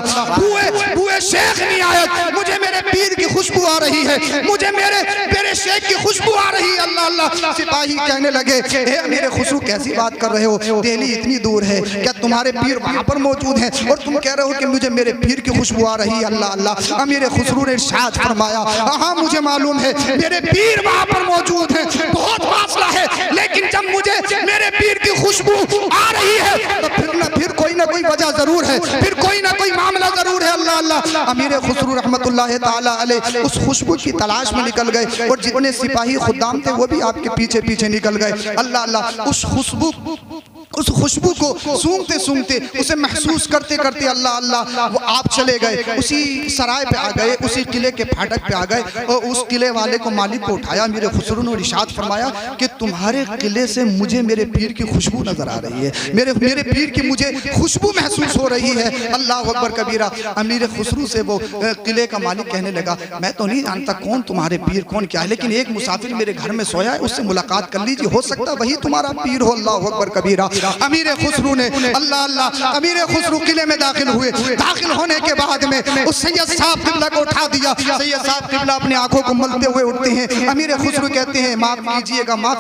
A: बुए शेख में आयत, मुझे मेरे पीर की खुशबू आ रही है, मुझे मेरे शेख की खुशबू आ रही है अल्लाह अल्लाह अल्लाह। सिपाही कहने लगे हे अमीर खुसरू कैसी बात कर रहे हो, दिल्ली इतनी दूर है, क्या तुम्हारे पीर वहाँ पर मौजूद हैं और तुम कह रहे हो कि मुझे मेरे पीर की खुशबू आ रही है? अल्लाह अल्लाह। अमीर खुसरू ने इरशाद फरमाया हाँ मुझे मालूम है मेरे पीर वहाँ पर मौजूद है, बहुत फासला है, लेकिन जब मुझे मेरे पीर की खुशबू आ रही है तो फिर कोई ना कोई वजह जरूर है, फिर कोई ना कोई मामला जरूर है। अल्लाह अल्लाह। अमीर खुसरू रहमतुल्लाह ताला अलैह उस खुशबू की तलाश में निकल गए और जितने सिपाही खुदाम थे वो भी आपके पीछे पीछे निकल गए। अल्लाह अल्लाह। उस खुशबू को सूंघते सूंघते उसे महसूस करते करते अल्लाह अल्लाह वो आप चले गए, उसी सराय पे आ गए, उसी किले के फाटक पे आ गए और उस किले वाले को मालिक को उठाया। मेरे खुसरू ने इरशाद फरमाया कि तुम्हारे किले से मुझे मेरे पीर की खुशबू नजर आ रही है, मेरे पीर की मुझे खुशबू महसूस हो रही है। अल्लाह अकबर कबीरा। अमीर खुसरू से वो किले का मालिक कहने लगा मैं तो नहीं जानता कौन तुम्हारे पीर कौन क्या है, लेकिन एक मुसाफिर मेरे घर में सोया है, उससे मुलाकात कर लीजिए, हो सकता है वही तुम्हारा पीर हो। अल्लाह अकबर कबीरा। अमीर खुसरू ने अल्लाह अल्लाह। अमीर खुसरू किले में दाखिल हुए, दाखिल होने के बाद में उस सैयद साहब किबला को उठा दिया। सैयद साहब किबला अपनी आंखों को मलते हुए उठते हैं। अमीर खुसरू कहते हैं माफ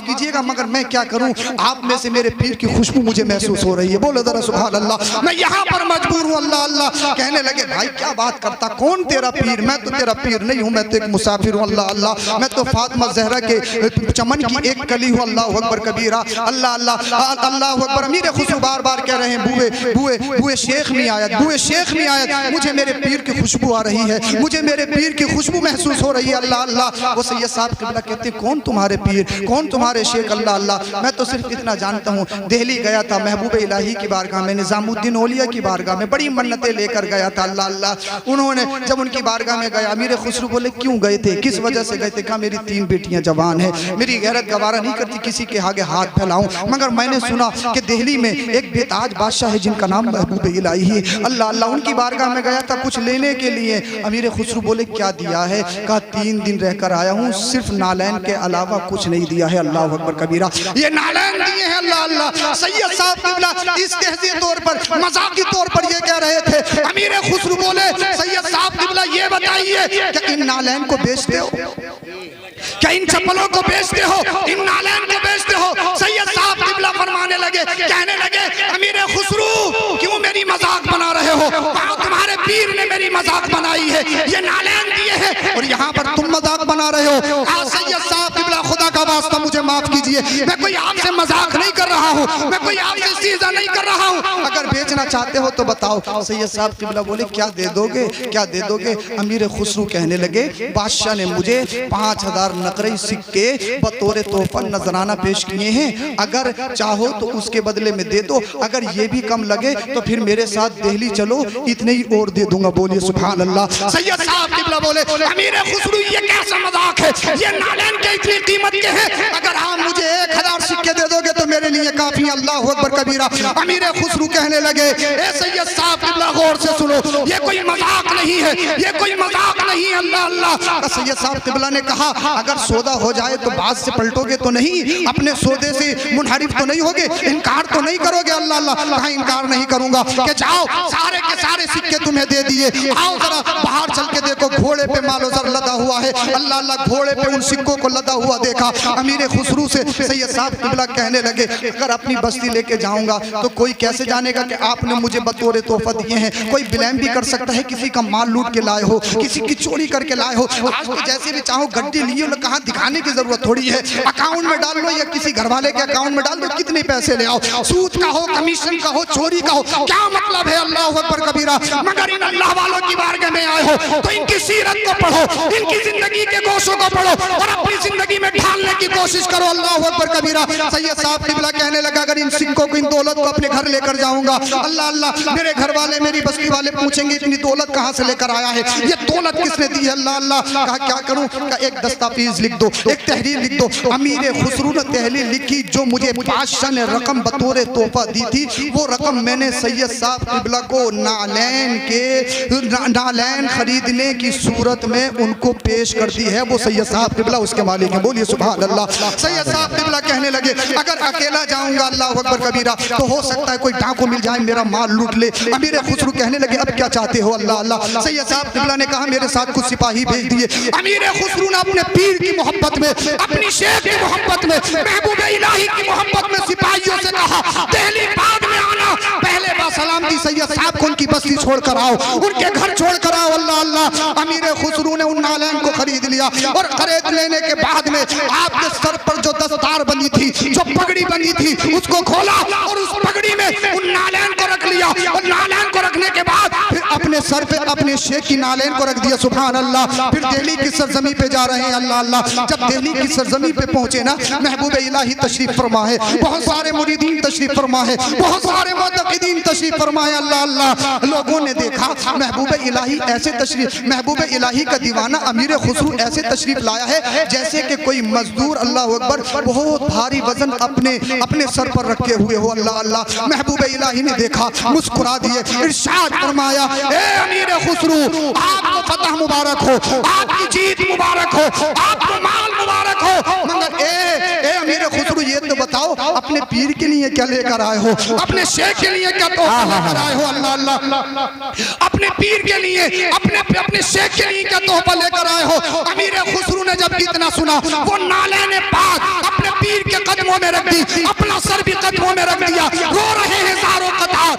A: कीजिएगा मगर मैं क्या करूं, आप में से मेरे पीर की खुशबू मुझे महसूस हो रही है। बोलो जरा सुभान अल्लाह। मैं यहाँ पर मजबूर हूँ। अल्लाह अल्लाह। कहने लगे भाई क्या बात करता, कौन तेरा पीर? मैं तो तेरा पीर नहीं हूँ, मैं तो एक मुसाफिर हूँ। अल्लाह अल्लाह। मैं तो फातिमा ज़हरा के चमन की एक कली हूँ। अल्लाह अकबर कबीरा। अल्लाह अल्लाह। अल्लाह अकबर। अमीर खुसरू बार बार कह रहे हैं बुए शेख नहीं आया, मुझे मेरे पीर की खुशबू आ रही है, मुझे मेरे पीर की खुशबू महसूस हो रही है। अल्लाह अल्लाह। वो सैयद साहब किबला कहते कौन तुम्हारे पीर, कौन तुम्हारे शेख? अल्लाह अल्लाह। मैं तो सिर्फ इतना जानता हूँ, दिल्ली गया था महबूब इलाही की बारगाह में, निजामुद्दीन औलिया की बारगाह में, बड़ी मन्नतें लेकर गया था। अल्लाह अल्लाह। उन्होंने जब उनकी बारगाह में गया, अमीर खुसरू बोले क्यों गए थे, किस वजह से गए थे? कहा मेरी 3 बेटियां जवान है, मेरी गैरत गवारा नहीं करती किसी के आगे हाथ फैलाऊं, मगर मैंने सुना कि दिल्ली में एक बेताज बादशाह है जिनका नाम महबूब इलाही है। अल्लाह अल्लाह। उनकी बारगाह में गया था कुछ लेने के लिए। अमीर खुसरू बोले क्या दिया है? कहा 3 दिन रहकर आया हूँ, सिर्फ नालैन के अलावा कुछ नहीं दिया है। अल्लाह अकबर कबीरा। ये नालैन दिए हैं। अल्लाह अल्लाह। सैयद साहब किबला इस्तेहज़ी तौर पर, मजाकी तौर पर ये कह रहे थे। अमीर खुसरू बोले सैयद साहब किबला ये बताइए कि इन नालैन को बेचते हो, क्या इन चप्पलों को बेचते हो, इन नालैन को बेचते हो? सैयद साहब किबला फरमाने लगे, कहने लगे अमीर खुसरू क्यों मेरी मजाक बना रहे हो? तुम्हारे पीर ने मेरी मजाक बनाई है, ये नालैन दिए हैं और यहाँ पर तुम मजाक बना रहे हो। सैयद साहब किबला खुदा का वास्ता मुझे माफ कीजिए, मैं कोई आपसे मजाक नहीं कर रहा हूँ, मैं कोई आपसे सीधा नहीं कर रहा हूँ, अगर बेचना चाहते हो तो बताओ। सैयद साहब किबला बोले क्या दे दोगे, क्या दे दोगे? अमीर खुसरू कहने लगे बादशाह ने मुझे 5000 नकरई सिक्के बतौर तोहफा नजराना पेश किए हैं, अगर चाहो तो उसके बदले में दे दो, अगर ये भी कम लगे तो फिर मेरे साथ दिल्ली चलो, इतने ही और दे दूंगा। बोलिए सुभान अल्लाह। सैयद साहब किबला बोले अमीर खुसरू ये कैसा मजाक है, ये नालैन के इतनी कीमत के हैं, अगर आप मुझे 1000 सिक्के दे दोगे तो मेरे लिए काफी। अल्लाह अकबर कबीरा। अमीर खुसरू कहने लगे ए सैयद साहब किबला गौर से सुनो, ये कोई मजाक नहीं है, ये कोई मजाक नहीं है। अल्लाह अल्लाह। सैयद साहब किबला ने कहा अगर सौदा हो जाए तो बात से पलटोगे तो नहीं, अपने सौदे से मुनहरिफ तो नहीं होगे, इनकार तो नहीं करोगे? अल्लाह अल्लाह। कहा इनकार नहीं करूंगा, कि जाओ सारे के सारे सिक्के तुम्हें दे दिए, आओ जरा बाहर चल के देखो घोड़े पे मालो जर लदा हुआ है। अल्लाह अल्लाह। घोड़े पे उन सिक्कों को लदा हुआ देखा। अमीर खुसरू से सैयद साहब किबला कहने लगे अगर अपनी बस्ती लेके जाऊंगा तो कोई कैसे जानेगा कि आपने मुझे बतौर तोहफा दिए हैं? कोई ब्लेम भी कर सकता है, किसी का माल लूट के लाए हो, किसी की चोरी करके लाए हो, आज तो जैसे भी चाहो गड्डी लिए हो, कहाँ दिखाने की जरूरत थोड़ी है, अकाउंट में डाल लो या किसी घर वाले के अकाउंट में डाल दो, कितने पैसे ले आओ, सूद का हो, कमीशन का हो, चोरी का हो, क्या मतलब है? अल्लाह अकबर कबीरा। मगर इन अल्लाह वालों की बारगाह में आए हो तो इनकी सीरत को पढ़ो, इनकी जिंदगी के गोशों को पढ़ो और अपनी जिंदगी में ढालने की कोशिश करो। अल्लाह अकबर कबीरा। सैयद साहब किबला कहने लगा अगर इन सिक्कों को, इन दौलत को अपने घर लेकर जाऊंगा, अल्लाह अल्लाह, मेरे घर वाले, मेरी बस्ती वाले पूछेंगे इतनी दौलत कहाँ से लेकर आया है, ये दौलत किसने दी है? अल्लाह अल्लाह। कहा क्या करूं? कहा एक दस्तावेज लिख दो, एक तहरीर लिख दो। अमीर खुसरू ने तहरीर लिखी, जो मुझे बादशाह ने रकम बतौर तोहफा दी थी, वो रकम मैंने सैयद साहब किबला को नालैन खरीदने की सूरत में उनको पेश कर दी है। वो सैयद साहब किबला उसके मालिक हैं। बोलिए सुभान अल्लाह। सैयद साहब किबला कहने लगे अगर अकेला जाऊंगा अल्लाह अकबर कबीरा तो हो सकता है कोई डाकू मिल जाए मेरा माल लूट ले। अमीर खुसरू कहने लगे अब क्या चाहते हो अल्लाह अल्लाह। सैयद साहब किबला ने कहा मेरे साथ कुछ सिपाही भेज दिए। अमीर खुसरू ने अपने पीर की मोहब्बत में, अपनी शेख की मोहब्बत में, महबूब इलाही की मोहब्बत में सिपाहियों से कहा दिल्ली बाद में आना, पहले बासलाम थी सैयद साहब को उनकी बस्ती छोड़कर आओ, उनके घर छोड़कर आओ अल्लाह अल्लाह। अमीर खुसरू ने उन नालैन को खरीद लिया और खरीद लेने के बाद में आपके सर पर जो दस्तार बनी थी, जो पगड़ी बनी थी, उसको खोला और उस पगड़ी में उन नालैन को रख लिया और नालैन को रखने के बाद फिर अपने सर पे अपने शेख की नालैन को रख दिया। सुभान अल्लाह। फिर दिल्ली की सरजमी पे जा रहे हैं अल्लाह अल्लाह। जब दिल्ली की सरजमी पे पहुंचे ना, महबूब इलाही तशरीफ फरमा है, बहुत सारे मुरीदीन तशरीफ फरमा है, बहुत सारे मुतक़िदीन तशरीफ फरमा है अल्लाह अल्लाह। लोगों ने देखा महबूब इलाही ऐसे तशरीफ, महबूब इलाही का दीवाना अमीर खुसरू ऐसे तशरीफ लाया है जैसे कि कोई मजदूर अल्लाह अकबर बहुत भारी वजन अपने सर पर रखे हुए हो अल्लाह अल्लाह। महबूब इलाही ने देखा, मुस्कुरा दिए, इरशाद फरमाया ए अमीर खुसरू आपको फतह मुबारक हो, आपकी जीत मुबारक हो, आपको माल मुबारक हो, मगर ए अमीर खुसरू ये तो बताओ अपने पीर के लिए क्या लेकर आए हो, अपने शेख के लिए क्या तोहफा लेकर आए हो अल्लाह अल्लाह। अपने पीर के लिए, अपने शेख के लिए क्या तोहफा लेकर आए हो। अमीर खुसरू ने जब इतना सुना वो नालैन पाक अपने पीर के कदमों में रख दी, अपना सर भी कदमों में रख दिया, रो रहे हैं ज़ारो कतार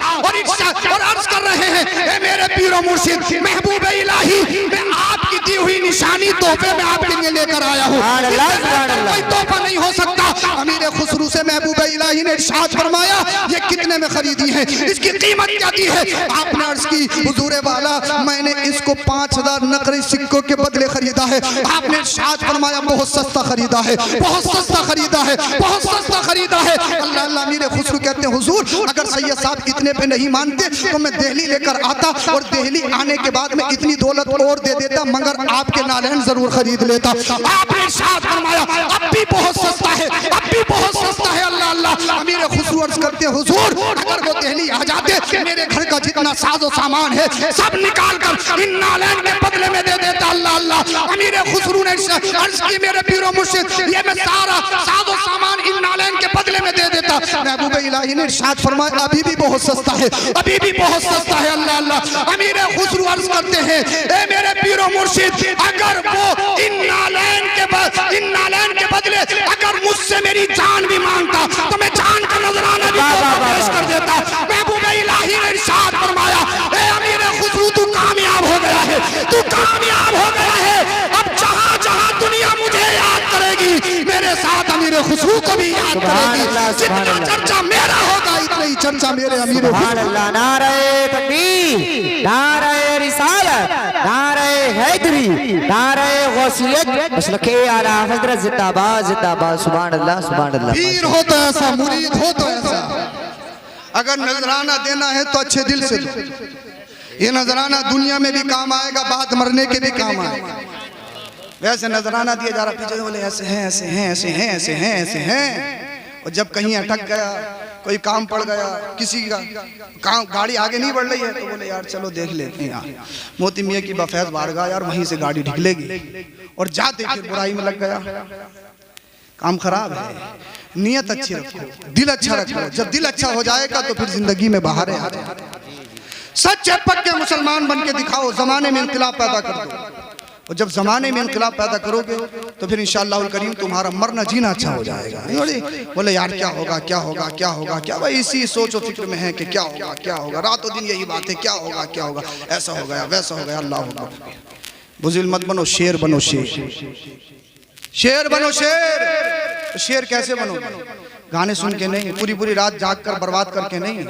A: और अर्ज कर रहे हैं ए मेरे पीरो मुर्शिद महबूब इलाही मैं आपकी दी हुई निशानी तोहफे में आपके लिए लेकर आया हूँ, कोई तोहफा नहीं हो सकता। अमीर खुसरू से महबूब इलाही ने इरशाद फरमाया ये कितने में खरीदी है, इसकी कीमत क्या दी है। आपने अर्ज की हुजूर वाला मैंने इसको 5000 नकली सिक्कों के बदले खरीदा है। आपने इरशाद फरमाया बहुत सस्ता खरीदा है, बहुत सस्ता खरीदा है, बहुत सस्ता खरीदा है अल्लाह अल्लाह। अमीर खुसरू कहते हैं हुजूर अगर सैयद साहब इतने पे नहीं मानते तो मैं दिल्ली लेकर आता और दिल्ली आने के बाद में इतनी दौलत और दे देता मगर आपके नालैन जरूर खरीद लेता। आपने इरशाद फरमाया अब भी बहुत सस्ता है, अब भी बहुत सस्ता है अल्लाह अल्लाह। अमीर खुसरू अर्ज करते हुजूर अगर वो दिल्ली आ जाते मेरे घर का जितना साजो सामान है सब निकाल कर इन नालैन के बदले में दे देता अल्लाह अल्लाह। अमीर खुसरू ने अर्ज की मेरे पीरो मुर्शिद ये मैं सारा साजो सामान इन नालैन के बदले में दे देता। महबूब इलाही ने इरशाद फरमाया अभी भी बहुत सस्ता है, अभी भी बहुत सस्ता है अल्लाह अल्लाह। अमीर खुसरू अर्ज करते हैं ए मेरे पीरो मुर्शिद अगर वो इन नालैन के बदले अगर मुझसे मेरी जान भी मांगता तो मैं जान का नजराना भी पेश कर देता। महबूब इलाही ने इरशाद फरमाया ए अमीर खुसरू तू कामयाब हो गया है, तू कामयाब हो गया है। अब जहां जहां दुनिया मुझे याद करेगी मेरे साथ अमीर खुसरू को भी याद करेगी। जितना चर्चा मेरा होगा इतना ही चर्चा मेरे अमीर खुसरू।
C: नारे तकबीर, नारे रिसालत, नारे हैदरी, नारे गौसियत, मसलके आला हजरत जिंदाबाद जिंदाबाद। सुभान अल्लाह सुभान अल्लाह।
A: पीर हो तो ऐसा, मुरीद हो तो ऐसा। अगर नजराना देना है तो अच्छे दिल से दो। ये नजराना दुनिया में भी काम आएगा, बाद मरने के भी काम आएगा। वैसे नजराना दिया जा रहा, पीछे बोले ऐसे हैं ऐसे हैं ऐसे हैं ऐसे हैं ऐसे हैं, और जब कहीं अटक गया कोई काम पड़ गया, किसी का काम गाड़ी आगे नहीं बढ़ रही है तो बोले यार चलो देख लेते हैं यार मोती मियाँ की बफैज बारगाह यार वहीं से गाड़ी ढिकलेगी, और जाते फिर बुराई में लग गया। काम खराब है। नियत अच्छी रखो, दिल अच्छा रखो। जब दिल अच्छा हो जाएगा तो फिर जिंदगी में बहारें आ जाएंगी। सच्चे पक्के मुसलमान बन के दिखाओ, जमाने में इंकलाब पैदा कर दो, और जब जमाने में इंकलाब पैदा करोगे तो फिर इंशाअल्लाह करीम तुम्हारा मरना जीना अच्छा हो जाएगा। बोले यार क्या होगा क्या होगा क्या होगा क्या, भाई इसी सोच और फिक्र में है कि क्या होगा क्या होगा, रातों दिन यही बात है क्या होगा क्या होगा, ऐसा हो गया वैसा हो गया। अल्लाह बुज़िल मत बनो, शेर बनो, शेर बनो। शेर शेर कैसे बनो? गाने सुन के नहीं, पूरी पूरी रात जाग कर बर्बाद करके नहीं।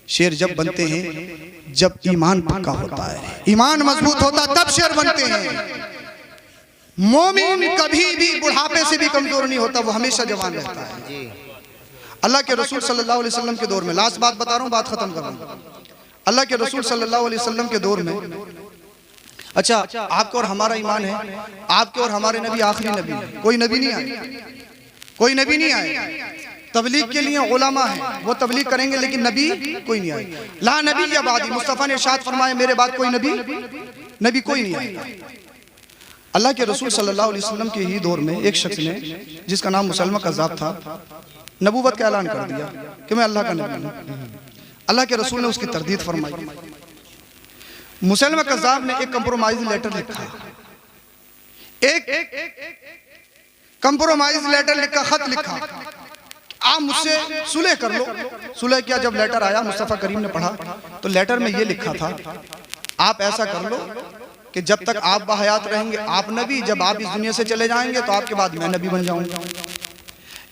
A: शेर जब बनते हैं जब ईमान पक्का होता है, ईमान मजबूत होता है, तब शेर बनते हैं। मोमिन कभी भी बुढ़ापे से भी कमजोर नहीं होता, वो हमेशा जवान रहता है। अल्लाह के रसूल सल्लल्लाहु अलैहि वसल्लम के दौर में, लास्ट बात बता रहा हूँ, बात खत्म कर रहा हूँ। अल्लाह के रसूल सल्लल्लाहु अलैहि वसल्लम के दौर में, अच्छा आपके और हमारा ईमान है, आपके और हमारे नबी आखिरी नबी है, कोई नबी नहीं आए, कोई नबी नहीं आए। तबलीग के लिए उलमा है, वो तबलीग करेंगे, लेकिन नबी कोई नहीं आए। ला नबी या बादी, मुस्तफा ने इरशाद फरमाया मेरे बाद कोई नबी कोई नहीं आएगा। अल्लाह के रसूल सल्लल्लाहु अलैहि वसल्लम के ही दौर में एक शख्स ने, जिसका नाम मुसलमा कज़्ज़ाब था, नबूवत का ऐलान कर दिया कि मैं अल्लाह का नबी हूं। अल्लाह के रसूल ने उसकी तरदीद फरमाई। मुसलमा कज़्ज़ाब ने एक कंप्रोमाइज लेटर लिखा, एक कंप्रोमाइज लेटर लिखा, खत लिखा, आप मुझसे सुलह कर लो। सुलह किया। जब लेटर आया, मुस्तफ़ा करीम ने पढ़ा तो लेटर में ये लिखा था, आप ऐसा कर लो कि जब तक आप बाहयात रहेंगे आप नबी, जब आप इस दुनिया से चले जाएंगे तो आपके बाद मैं नबी बन जाऊंगा।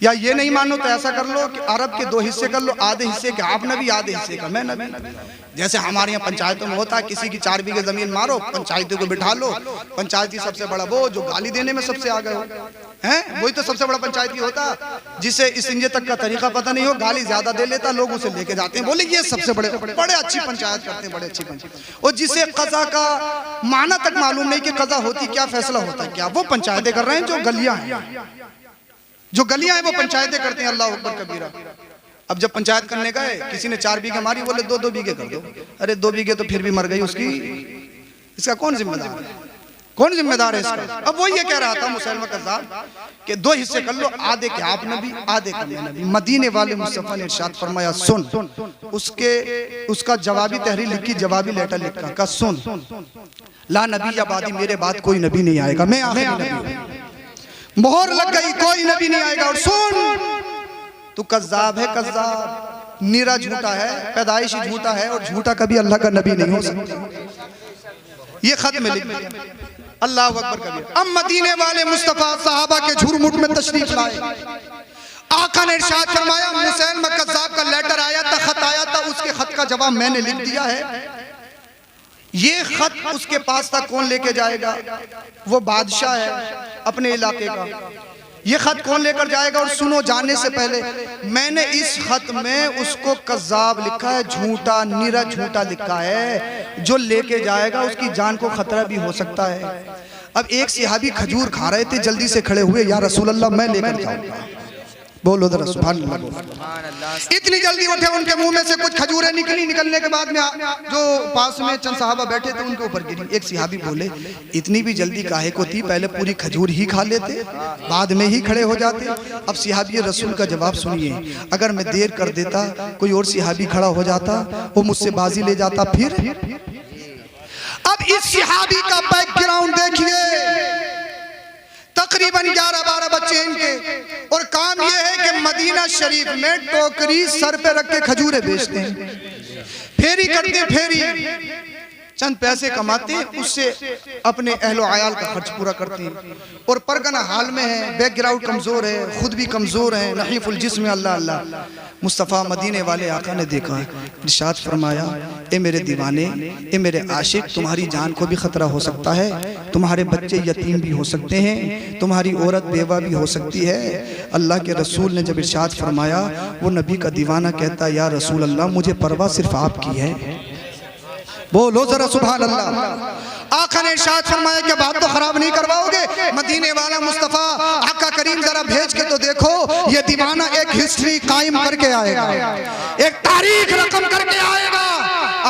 A: या ये नहीं मानो तो ऐसा कर लो कि अरब के 2 हिस्से कर लो, आधे हिस्से के आप नबी, आधे हिस्से का मैं नबी। जैसे हमारे यहाँ पंचायतों में होता है, किसी की 4 बीघे जमीन मारो, पंचायती को बिठा लो, पंचायती सबसे बड़ा वो जो गाली देने में सबसे आगे हो, हैं वही तो सबसे बड़ा पंचायती होता, जिसे इस इंजे तक का तरीका पता नहीं हो, गाली ज्यादा दे लेता, लोग उसे लेके जाते हैं, बोले ये सबसे बड़े अच्छी पंचायत करते हैं, बड़े अच्छी पंचायत। और जिसे कज़ा का माना तक मालूम नहीं कि कज़ा होती क्या, फैसला होता है क्या, वो पंचायतें कर रहे हैं। जो गलियां हैं वो पंचायतें करते हैं। अल्लाह अकबर कबीरा। अब जब पंचायत करने गए, किसी ने 4 बीघे मारी, बोले 2-2 बीघे कर दो। अरे 2 बीघे तो फिर भी मर गई उसकी, इसका कौन जिम्मेदार है? कौन जिम्मेदार है इसका? अब वो ये कह रहा था मुसलमा कज़्ज़ाब कि 2 हिस्से कर लो, आधे के आप नबी, आधे का मैं नबी। मदीने वाले मुस्तफ़ा ने इरशाद फरमाया, सुन। उसका जवाबी तहरीर लिखी, जवाबी लेटर लिखा, का सुन, ला नबी या बादी, मेरे बाद कोई नबी नहीं आएगा, मैं आखिरी नबी हूं। मोहर लग गई, कोई नबी नहीं आएगा। और सुन, तू कज़्ज़ाब है, कज़्ज़ाब, निरा झूठा है, पैदाइशी झूठा है, और झूठा कभी अल्लाह का नबी नहीं हो सकता। ये खत में लिख दिया। अल्लाह अकबर कबीर। अब मदीने वाले मुस्तफ़ा सहाबा के झुरमुट में तशरीफ लाए। आका ने इरशाद फरमाया, मुसलमा कज़्ज़ाब का लेटर आया था, खत आया था, उसके खत का जवाब मैंने लिख दिया है। ये खत उसके पास था, कौन लेके जाएगा? वो बादशाह है अपने इलाके का। ये खत कौन लेकर जाएगा? और सुनो, जाने से पहले मैंने इस खत में उसको कज़्ज़ाब लिखा है, झूठा, निरा झूठा लिखा है। जो लेके जाएगा उसकी जान को खतरा भी हो सकता है। अब एक सहाबी खजूर खा रहे थे, जल्दी से खड़े हुए, या रसूल अल्लाह मैं लेकर जाऊंगा। बोलो जरा सुभान अल्लाह। इतनी जल्दी उठे, उनके मुंह में से कुछ खजूरें निकली। निकलने के बाद में जो पास में चंद साहबा बैठे थे उनके ऊपर गिरी। एक सहाबी बोले, इतनी भी जल्दी काहे को थी, पहले पूरी खजूर ही खा लेते, बाद में ही खड़े हो जाते। अब सहाबी रसूल का जवाब सुनिए, अगर मैं देर कर देता, कोई और सहाबी खड़ा हो जाता, वो मुझसे बाजी ले जाता, फिर। अब इस सहाबी का बैकग्राउंड देखिए, तकरीबन 11-12 बच्चे इनके, और काम ये है कि मदीना शरीफ में टोकरी सर पे रख के खजूरें बेचते हैं, फेरी करते, फेरी चंद पैसे कमाते हैं, उससे अपने अहलो आयाल का खर्च पूरा करते हैं। और परगना हाल में है, बैकग्राउंड कमजोर है, खुद भी कमजोर है, नहीफुल जिस्म। अल्लाह अल्लाह। मुस्तफ़ा मदीने वाले आका ने देखा, इरशाद फरमाया, ए मेरे दीवाने, ए मेरे आशिक, तुम्हारी जान को भी खतरा हो सकता है, तुम्हारे बच्चे यतीम भी हो सकते हैं, तुम्हारी औरत बेवा भी हो सकती है। अल्लाह के रसूल ने जब इरशाद फरमाया, वो नबी का दीवाना कहता, या रसूल अल्लाह, मुझे परवाह सिर्फ आपकी है। बोलो जरा सुभान अल्लाह। आका ने इरशाद फरमाया कि बात तो खराब नहीं करवाओगे? मदीने वाला मुस्तफ़ा आका करीम जरा भेज के तो देखो, ये दीवाना एक हिस्ट्री कायम करके आएगा, एक तारीख रकम करके आएगा।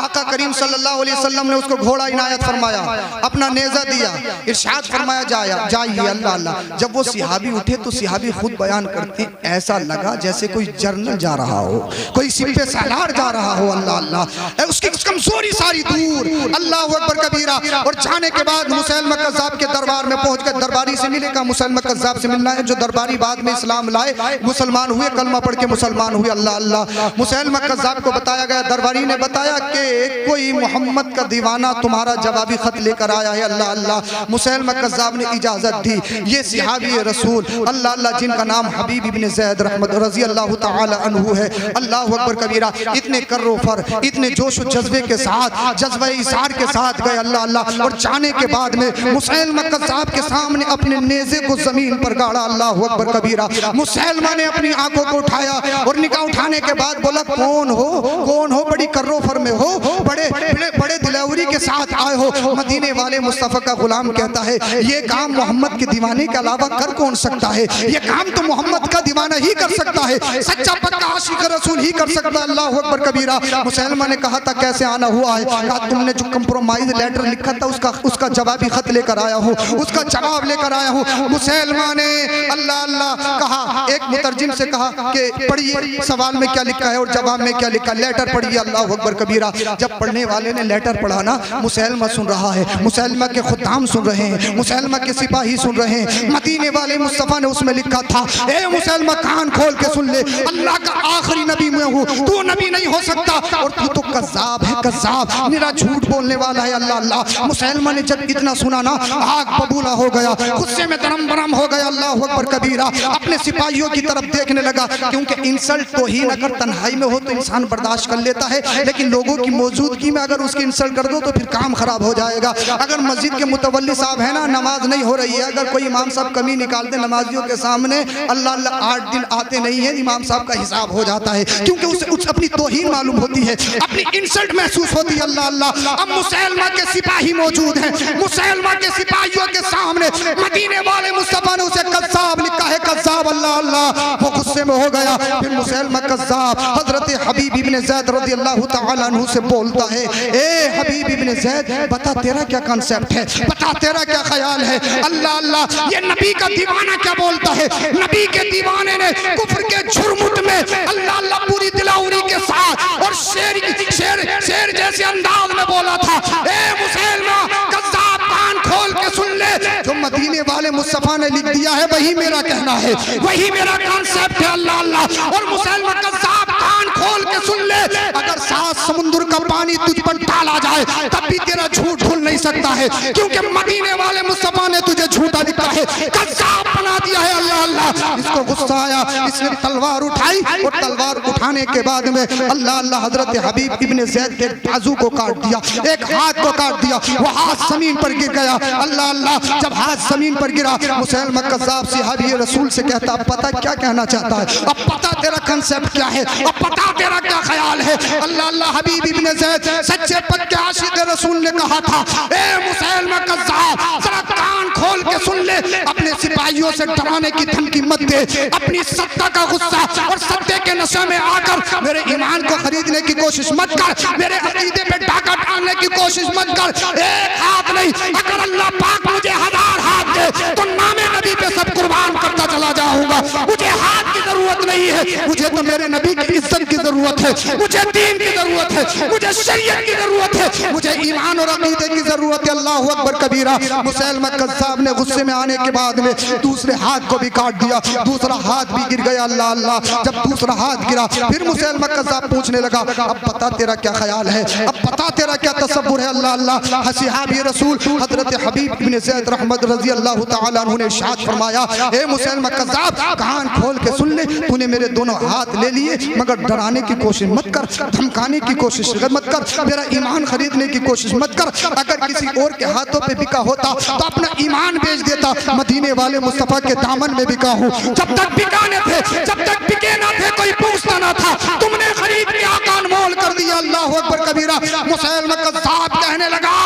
A: आका करीम सल्लल्लाहु अलैहि वसल्लम ने उसको घोड़ा इनायत फरमाया, अपना नेज़ा दिया, इरशाद फरमाया, जाइए। अल्लाह अल्लाह। जब वो सहाबी उठे तो सहाबी खुद बयान करते, ऐसा लगा जैसे कोई जर्नल जा रहा हो, कोई सिपह सालार जा रहा हो। अल्लाह अल्लाह। उसकी कमजोरी सारी दूर। अल्लाह अकबर कबीरा। और जाने के बाद मुसलमा कज़्ज़ाब के दरबार में पहुंचकर दरबारी से मिलेगा, मुसलमा कज़्ज़ाब से मिलना है। जो दरबारी बाद में इस्लाम लाए, मुसलमान हुए, कलमा पढ़ के मुसलमान हुए। अल्लाह अल्लाह। मुसलमा कज़्ज़ाब को बताया गया, दरबारी ने बताया कि कोई मोहम्मद का दीवाना तुम्हारा जवाबी खत लेकर आया है। अल्लाह अल्लाह। मुसलमा कज़्ज़ाब ने इजाजत दी। ये सहाबी रसूल अल्लाह अल्लाह, जिनका नाम हबीब इब्न ज़ैद रहमत रज़ी अल्लाह तआला अन्हु है। अल्लाह अकबर कबीरा। इतने कर्रो फर, इतने जोश जज्बे के साथ, जज्बे इसार के साथ गए। अल्लाह अल्लाह। और जाने के बाद में मुसलमा कज़्ज़ाब के सामने अपने नेज़े को जमीन पर गाड़ा। अल्लाह अकबर कबीरा। मुसलमा ने अपनी आंखों को उठाया और निगाह उठाने के बाद बोला, कौन हो, कौन हो? बड़ी कर्रो फर में हो, बड़े बड़े बड़े दिलावरी के साथ आए हो। मदीने वाले मुस्तफ़ा का गुलाम कहता है ये काम मोहम्मद के दीवाने के अलावा कर कौन सकता है, ये काम तो मोहम्मद का दीवाना ही कर सकता है, सच्चा पक्का आशिक रसूल ही कर सकता है। अल्लाह अकबर कबीरा। मुसलमान ने कहा था कैसे आना हुआ है, कहा तुमने जो कंप्रोमाइज लेटर लिखा था उसका जवाबी खत लेकर आया हूँ, उसका जवाब लेकर आया हूँ। मुसलमान ने अल्लाह अल्लाह कहा, एक मुतरजिम से कहा कि पढ़िए सवाल में क्या लिखा है और जवाब में क्या लिखा, लेटर पढ़िए। अल्लाह अकबर कबीरा। जब पढ़ने वाले ने लेटर पढ़ा ना, मुसलमान सुन रहा है, मुसलमान के खुद्दाम सुन रहे हैं, मुसलमान के सिपाही सुन रहे हैं। मदीने वाले मुस्तफा ने उसमें लिखा था, ए मुसलमान कान खोल के सुन ले, अल्लाह का आखिरी नबी मैं हूँ, तू नबी नहीं हो सकता और तू तो कज़्ज़ाब है, कज़्ज़ाब, मेरा झूठ बोलने वाला है। अल्लाह अल्लाह। मुसलमान ने जब इतना सुना ना, आग बबूला हो गया, गुस्से में दरम बरम हो गया। अल्लाह अकबर कबीरा। अपने सिपाहियों की तरफ देखने लगा, क्योंकि इंसल्ट तो ही अगर तन्हाई में हो तो इंसान बर्दाश्त कर लेता है, लेकिन लोगों की मौजूदगी में अगर उसकी इंसल्ट कर दो तो फिर काम खराब हो जाएगा। अगर मस्जिद के मुतवल्ली साहब है ना, नमाज नहीं हो रही है, अगर कोई इमाम साहब कमी निकाल दे नमाजियों के सामने, अल्लाह अल्लाह 8 दिन आते नहीं है, इमाम साहब का हिसाब हो जाता है, क्योंकि उसे अपनी तौहीन मालूम होती है, अपनी इंसल्ट महसूस होती है। अल्लाह अल्लाह। अब मुसलमान के सिपाही मौजूद हैं, मुसलमान के सिपाहियों के सामने मदीने वाले मुस्तफा ने उसे कज़्ज़ाब लिखा है, कज़्ज़ाब। अल्लाह अल्लाह। वो गुस्से में हो गया। फिर मुसलमान कज़्ज़ाब हजरत हबीब इब्न ज़ैद रज़ियल्लाहु तआला अन्हु से बोलता है, ए हबीब इब्न ज़ैद, बता तेरा क्या कॉन्सेप्ट है, बता तेरा क्या ख्याल है। अल्लाह अल्लाह। ये नबी का दीवाना क्या बोलता है, नबी के दीवाने ने कुफ्र के झुरमुट में अल्लाह अल्लाह पूरी दिलावरी के साथ और शेर जैसे अंदाज में बोला था, ए मुसलमान कज़्ज़ाब कान खोल के सुन ले, जो मदीने वाले मुस्तफा ने लिख दिया है वही मेरा कहना है, वही मेरा कॉन्सेप्ट है। अल्लाह अल्लाह। और मुसलमान कज़्ज़ाब कान खोल के सुन ले, अगर 7 समुद्र का पानी तुझ पर डाला जाए तब भी तेरा झूठ भूल नहीं सकता है, क्योंकि मदीने वाले मुस्तफा ने तुझे झूठा लिखा है, कज़्ज़ाब बना दिया है। अल्लाह अल्लाह। इसको गुस्सा आया, इसने तलवार उठाई और तलवार उठाने के बाद में अल्लाह अल्लाह हजरत हबीब इब्न ज़ैद के बाजू को काट दिया, एक हाथ को काट दिया, वो हाथ जमीन पर गिर गया। अल्लाह अल्लाह। जब हाथ जमीन पर गिरा, मुसलमान कज़्ज़ाब सहाबी रसूल से कहता, अब पता क्या कहना चाहता है, अब पता तेरा कंसेप्ट क्या है, अब पता तेरा क्या ख्याल है। अल्लाह अल्लाह। हबीब इब्न ज़ैद सच्चे पक्के आशिक रसूल ने कहा था, ए मुसलमान कज़्ज़ाब जरा कान खोल के सुन ले, अपने सिपाहियों से डराने की धमकी मत दे, अपनी सत्ता का गुस्सा और सत्ते के नशे में आकर मेरे ईमान को खरीदने की कोशिश मत कर, मेरे अकीदे पे डाका डालने की कोशिश मत कर। एक हाथ नहीं, अगर अल्लाह पाक मुझे 1000 हाथ दे तो नामे नबी पे सब कुर्बान करता चला जाऊंगा। मुझे हाथ की जरूरत नहीं है, मुझे तो मेरे नबी की इज्जत की जरूरत है, मुझे दीन की जरूरत है, मुझे शरीयत की जरूरत है, मुझे ईमान और अकीदे की जरूरत है। अल्लाह अकबर कबीरा। मुसलमान कज़्ज़ाब ने गुस्से में आने के बाद में दूसरे हाथ को भी काट दिया, दूसरा हाथ भी गिर गया। अल्लाह अल्लाह। जब दूसरा हाथ गिरा, फिर मुसलमान कज़्ज़ाब पूछने लगा, अब बता तेरा क्या ख्याल है, अब बता तेरा क्या तसव्वुर है। अल्लाह अल्लाह। सहाबी रसूल हजरत हबीब इब्न ज़ैद रहमत रज़ियल्लाहु तआला अन्हु ने इरशाद फरमाया, ए मुसलमान कज़्ज़ाब कान खोल के सुन ले, तूने मेरे दोनों हाथ ले लिए, मगर डराने की कोशिश मत कर, धमकाने की कोशिश मत कर, मेरा ईमान खरीदने की कोशिश मत कर। अगर किसी और के हाथों पे बिका होता तो अपना ईमान बेच देता, मदीने वाले मुस्तफा के दामन में बिका हूँ। जब तक बिकाने थे, जब तक बिके ना थे, कोई पूछता ना था, तुमने खरीद के आकान मोल कर दिया। अल्लाह अकबर कबीरा। मुसलमान कज़्ज़ाब कहने लगा,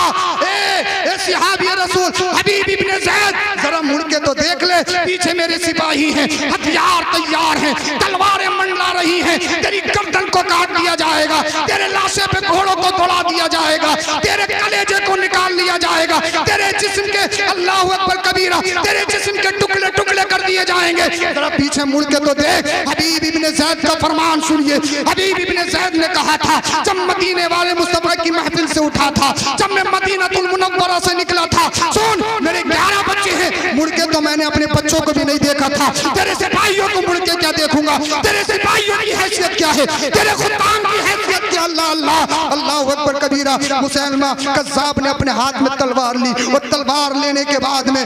A: ए सहाबी रसूल हबीब इब्न ज़ैद जरा मुड़ के तो देख ले, पीछे मेरे सिपाही हैं, हथियार तैयार हैं, तलवारें मंडला रही हैं, तेरी गर्दन को काट दिया जाएगा, तेरे लाशे पे घोड़ों को दौड़ा दिया जाएगा, तेरे कलेजे को निकाल लिया जाएगा, तेरे जिस्म के अल्लाह अकबर कबीरा, तेरे जिस्म के टुकड़े टुकड़े कर दिए जाएंगे। जरा पीछे मुड़ के तो देख। हबीब इब्न ज़ैद का फरमान सुनिए। हबीब इब्न ज़ैद ने कहा था, जब मदीने वाले मुस्तफा की महफिल से उठा था, जब मैं मदीनतुल मुनव्वरा से निकला था, सुन मेरे 11 बच्चे हैं, मुड़ के तो मैंने अपने बच्चों को भी नहीं देखा था, तेरे सिपाहियों को मुड़ के क्या देखूंगा, तेरे सिपाहियों की हैसियत क्या है, तेरे खुदाम की हैसियत क्या। अल्लाह अल्लाह। अल्लाह अकबर कबीरा। मुसलमान कज़्ज़ाब ने अपने हाथ में तलवार ली और तलवार लेने के बाद में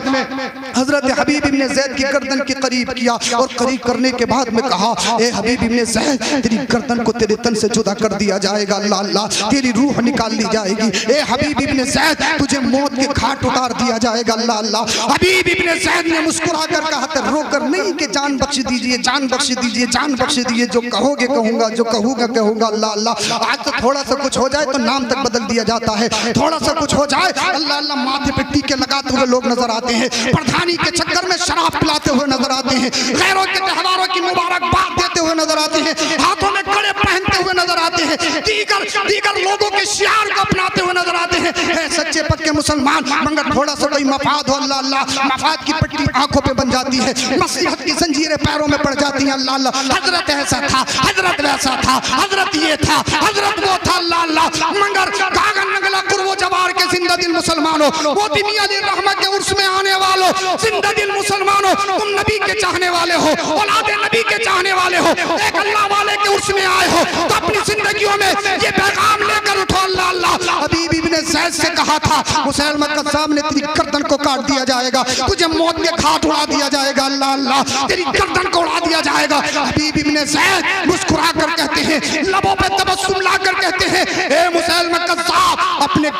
A: हजरत हबीब इब्न ज़ैद की गर्दन के करीब किया और करीब करने के बाद में कहा, ए हबीब इब्न ज़ैद तेरी गर्दन को तेरे तन से जुदा कर दिया जाएगा। अल्लाह अल्लाह। तेरी रूह निकाल ली जाएगी। ए हबीब इब्न ज़ैद तुझे मौत के घाट उतार दिया जाएगा। अल्लाह अल्लाह। हबीब इब्न ज़ैद ने मुस्कुराकर कहा, रोकर नहीं कि जान बख्श दीजिए, जान बख्श दीजिए, जान बख्श दीजिए, जो कहोगे कहूंगा, जो कहूंगा कहूंगा। अल्लाह अल्लाह। आज तो थोड़ा सा कुछ हो जाए तो नाम तक बदल दिया जाता है, थोड़ा सा कुछ हो जाए अल्लाह अल्लाह माथे पे टीके लगाते हुए लोग नजर आते हैं, प्रधानी के चक्कर में शराब पिलाते हुए नजर आते हैं, गैरों के त्योहारों की मुबारकबाद देते हुए नजर आते हैं, हाथों में कड़े पहनते हुए नजर आते हैं, दीगर लोगों के शियार को अपनाते हुए नजर आते हैं। सच्चे पक्के मुसलमान, मगर थोड़ा सा कोई मफाद हो अल्लाह अल्लाह मफाद की पट्टी आंखों पे बन जाती है, मसलहत की जंजीरें पैरों में पड़ जाती हैं। अल्लाह अल्लाह हजरत ऐसा था, हजरत वैसा था, हजरत ये था, हजरत वो था, अल्लाह अल्लाह मगर कागन नगला कुर्बो जवार के जिंदा दिल मुसलमानों, वो मियां अली रहमत के उर्स में आने वालों, जिंदा दिल मुसलमानों, तुम नबी के चाहने वाले हो, औलाद नबी के चाहने वाले हो, एक अल्लाह वाले के उर्स में आए हो तो अपनी जिंदगियों में ये पैगाम लेकर उठो। अल्लाह अल्लाह हबीब इब्ने ज़ैद से कहा था मुसैलमा कज़्ज़ाब ने तेरी गर्दन को काट दिया जाएगा, तुझे मौत के घाट उड़ा दिया जाएगा, अल्लाह अल्लाह तेरी गर्दन को उड़ा दिया जाएगा। हबीब इब्ने ज़ैद मुस्कुरा कर कहते हैं, लबों पे तबस्सुम लाकर कहते हैं, ए मुसैलमा कज़्ज़ाब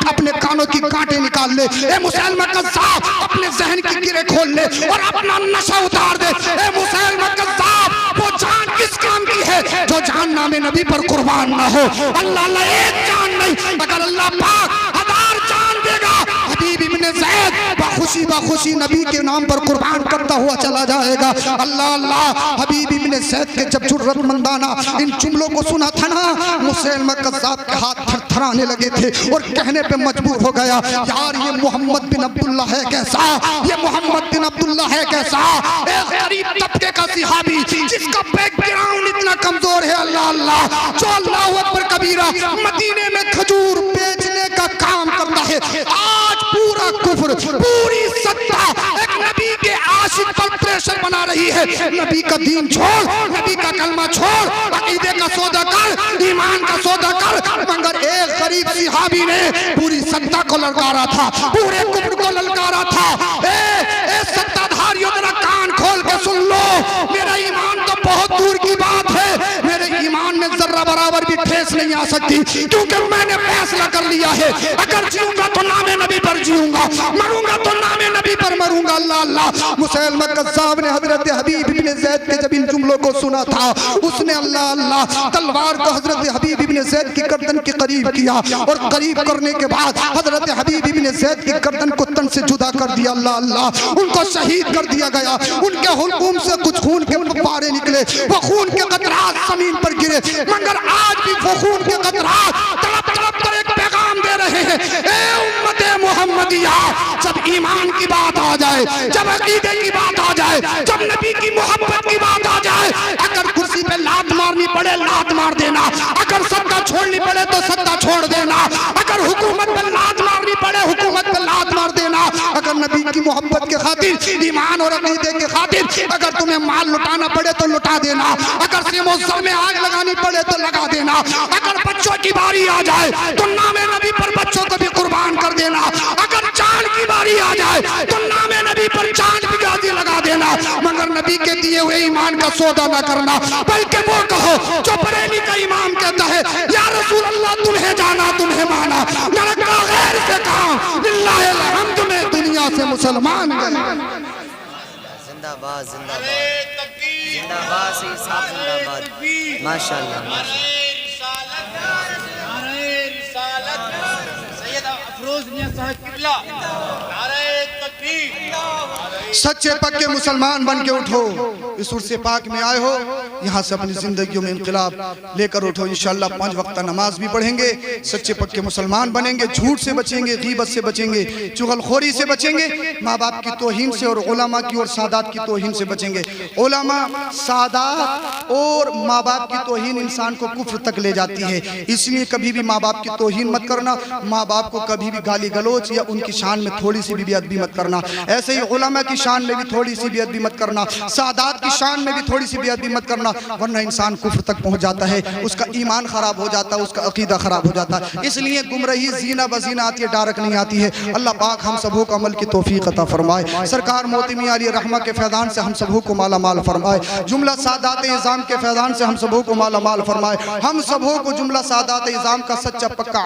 A: अपने कानों की कांटे निकाल ले, ए मुसैलमा कज़्ज़ाब अपने ज़हन की गिरे खोल ले और अपना नशा उतार दे। ए मुसैलमा कज़्ज़ाब वो जान किस काम की है जो जान नामे नबी पर कुर्बान ना हो। अल्लाह अल्लाह एक जान नहीं मगर अल्लाह पाक 1000 जान देगा। हबीब इब्ने ज़ैद बाखुशी नबी के नाम पर कुर्बान करता हुआ चला जाएगा। अल्लाह अल्लाह हबीब इब्ने ज़ैद के जब जुर्रतमंदाना इन जुमलों को सुना था ना, मुसैलमा कज़्ज़ाब के हाथ थरथराने लगे थे और कहने पे मजबूर हो गया, यार ये मोहम्मद बिन अब्दुल्ला है कैसा, ये मोहम्मद बिन अब्दुल्ला है कैसा, एक गरीब तबके का सहाबी जिसका बैकग्राउंड इतना कमजोर है। अल्लाह अल्लाह जो अल्लाहु अकबर कबीरा मदीने में खजूर बेचने का काम करता है, आज पूरा कुफ्र पूरी सत्ता एक नबी के आशिक पर प्रेशर बना रही है। नबी का दीन छोड़, नबी का कलमा छोड़, अकीदे का सौदा कर, ईमान का सौदा कर, मगर एक गरीब सहाबी ने पूरी सत्ता को ललकारा था, पूरे कुफ्र को ललकारा था। ए सत्ताधारियों जरा कान खोल के सुन लो, मेरा ईमान तो बहुत दूर की बात है, मेरे ईमान में जर्रा बराबर भी ठेस नहीं आ सकती, क्योंकि मैंने फैसला कर लिया है, अगर जीऊंगा तो नामे नबी पर जीऊंगा, मरूंगा तो नामे नबी पर मरूंगा। अल्लाह अल्लाह मुसैलमा कज़्ज़ाब ने हजरत हबीब इब्ने ज़ैद के जब इन जुमलों को सुना था, उसने अल्लाह अल्लाह तलवार को हजरत हबीब इब्ने ज़ैद की गर्दन के करीब किया और करीब करने के बाद हजरत हबीब इब्ने ज़ैद की गर्दन को तन से जुदा कर दिया। अल्लाह अल्लाह उनको शहीद कर दिया गया, उनके हुल्कुम से कुछ खून के फव्वारे निकले, वो खून के कतरात जमीन पर गिरे, मगर आज भी वो खून के कतरात तड़प तड़प कर एक पैगाम दे रहे हैं, ए उम्मते मुहम्मदिया, जब ईमान की बात आ जाए, जब अकीदे की बात आ जाए, जब नबी की मोहब्बत की बात आ जाए, अगर कुर्सी पे लात मारनी पड़े लात मार देना, अगर सत्ता छोड़नी पड़े तो सत्ता छोड़ देना, अगर हुकूमत पे लात मारनी पड़े हुकूमत पे लात मार देना, अगर नबी की मोहब्बत के खातिर, ईमान और अकीदे के खातिर अगर तुम्हें माल लुटाना पड़े तो लुटा देना, अगर सिमोसर में आग लगानी पड़े तो लगा देना, अगर बच्चों की बारी आ जाए तो नामे नबी पर बच्चों को भी कुर्बान कर देना, अगर चांद की बारी आ जाए तो नामे नबी पर चांद भी गाजी लगा देना, मगर नबी के दिए हुए ईमान का सौदा न करना, बल्कि वो कहो जो बरेली का इमाम कहता है, या रसूल अल्लाह तुम्हें जाना तुम्हें माना, नरक का गैर से काम लिल्लाह अलहम्द में दुनिया से मुसलमान गए।
C: जिंदाबाद जिंदाबाद जिंदाबाद सही साहब जिंदाबाद माशाअल्लाह।
A: सच्चे पक्के मुसलमान बन के उठो, इस उर्स पाक में आए हो, यहाँ से अपनी जिंदगियों में इनकलाब लेकर उठो। इंशाअल्लाह 5 वक्त नमाज भी पढ़ेंगे, सच्चे पक्के मुसलमान बनेंगे, झूठ से बचेंगे, गीबत से बचेंगे, चुगलखोरी से बचेंगे, माँ बाप की तौहीन से और उलमा की और सादात की तौहीन से बचेंगे। उलमा, सादात और माँ बाप की तौहीन इंसान को कुफ्र तक ले जाती है, इसलिए कभी भी माँ बाप की तौहीन मत करना, माँ बाप को कभी भी गाली गलोच या उनकी शान में थोड़ी सी भी बेअदबी मत करना। ऐसे ही उलमा की शान में भी थोड़ी सी बेअदबी मत करना, सादात की शान में भी थोड़ी सी बेअदबी मत करना, वरना इंसान कुफ्र तक पहुंच जाता है, उसका ईमान खराब हो जाता है, उसका अकीदा खराब हो जाता है। इसलिए गुमराही जीना बजीना आती है, डारक नहीं आती है। अल्लाह पाक हम सबों को अमल की तौफीक अता फरमाए, सरकार मोती मियां अली रहमा के फैजान से हम सबों को माला माल फरमाए, जुमला सादात इज़ाम के फैजान से हम सबों को माला माल फरमाए, हम सबों को जुमला सादात इज़ाम का सच्चा पक्का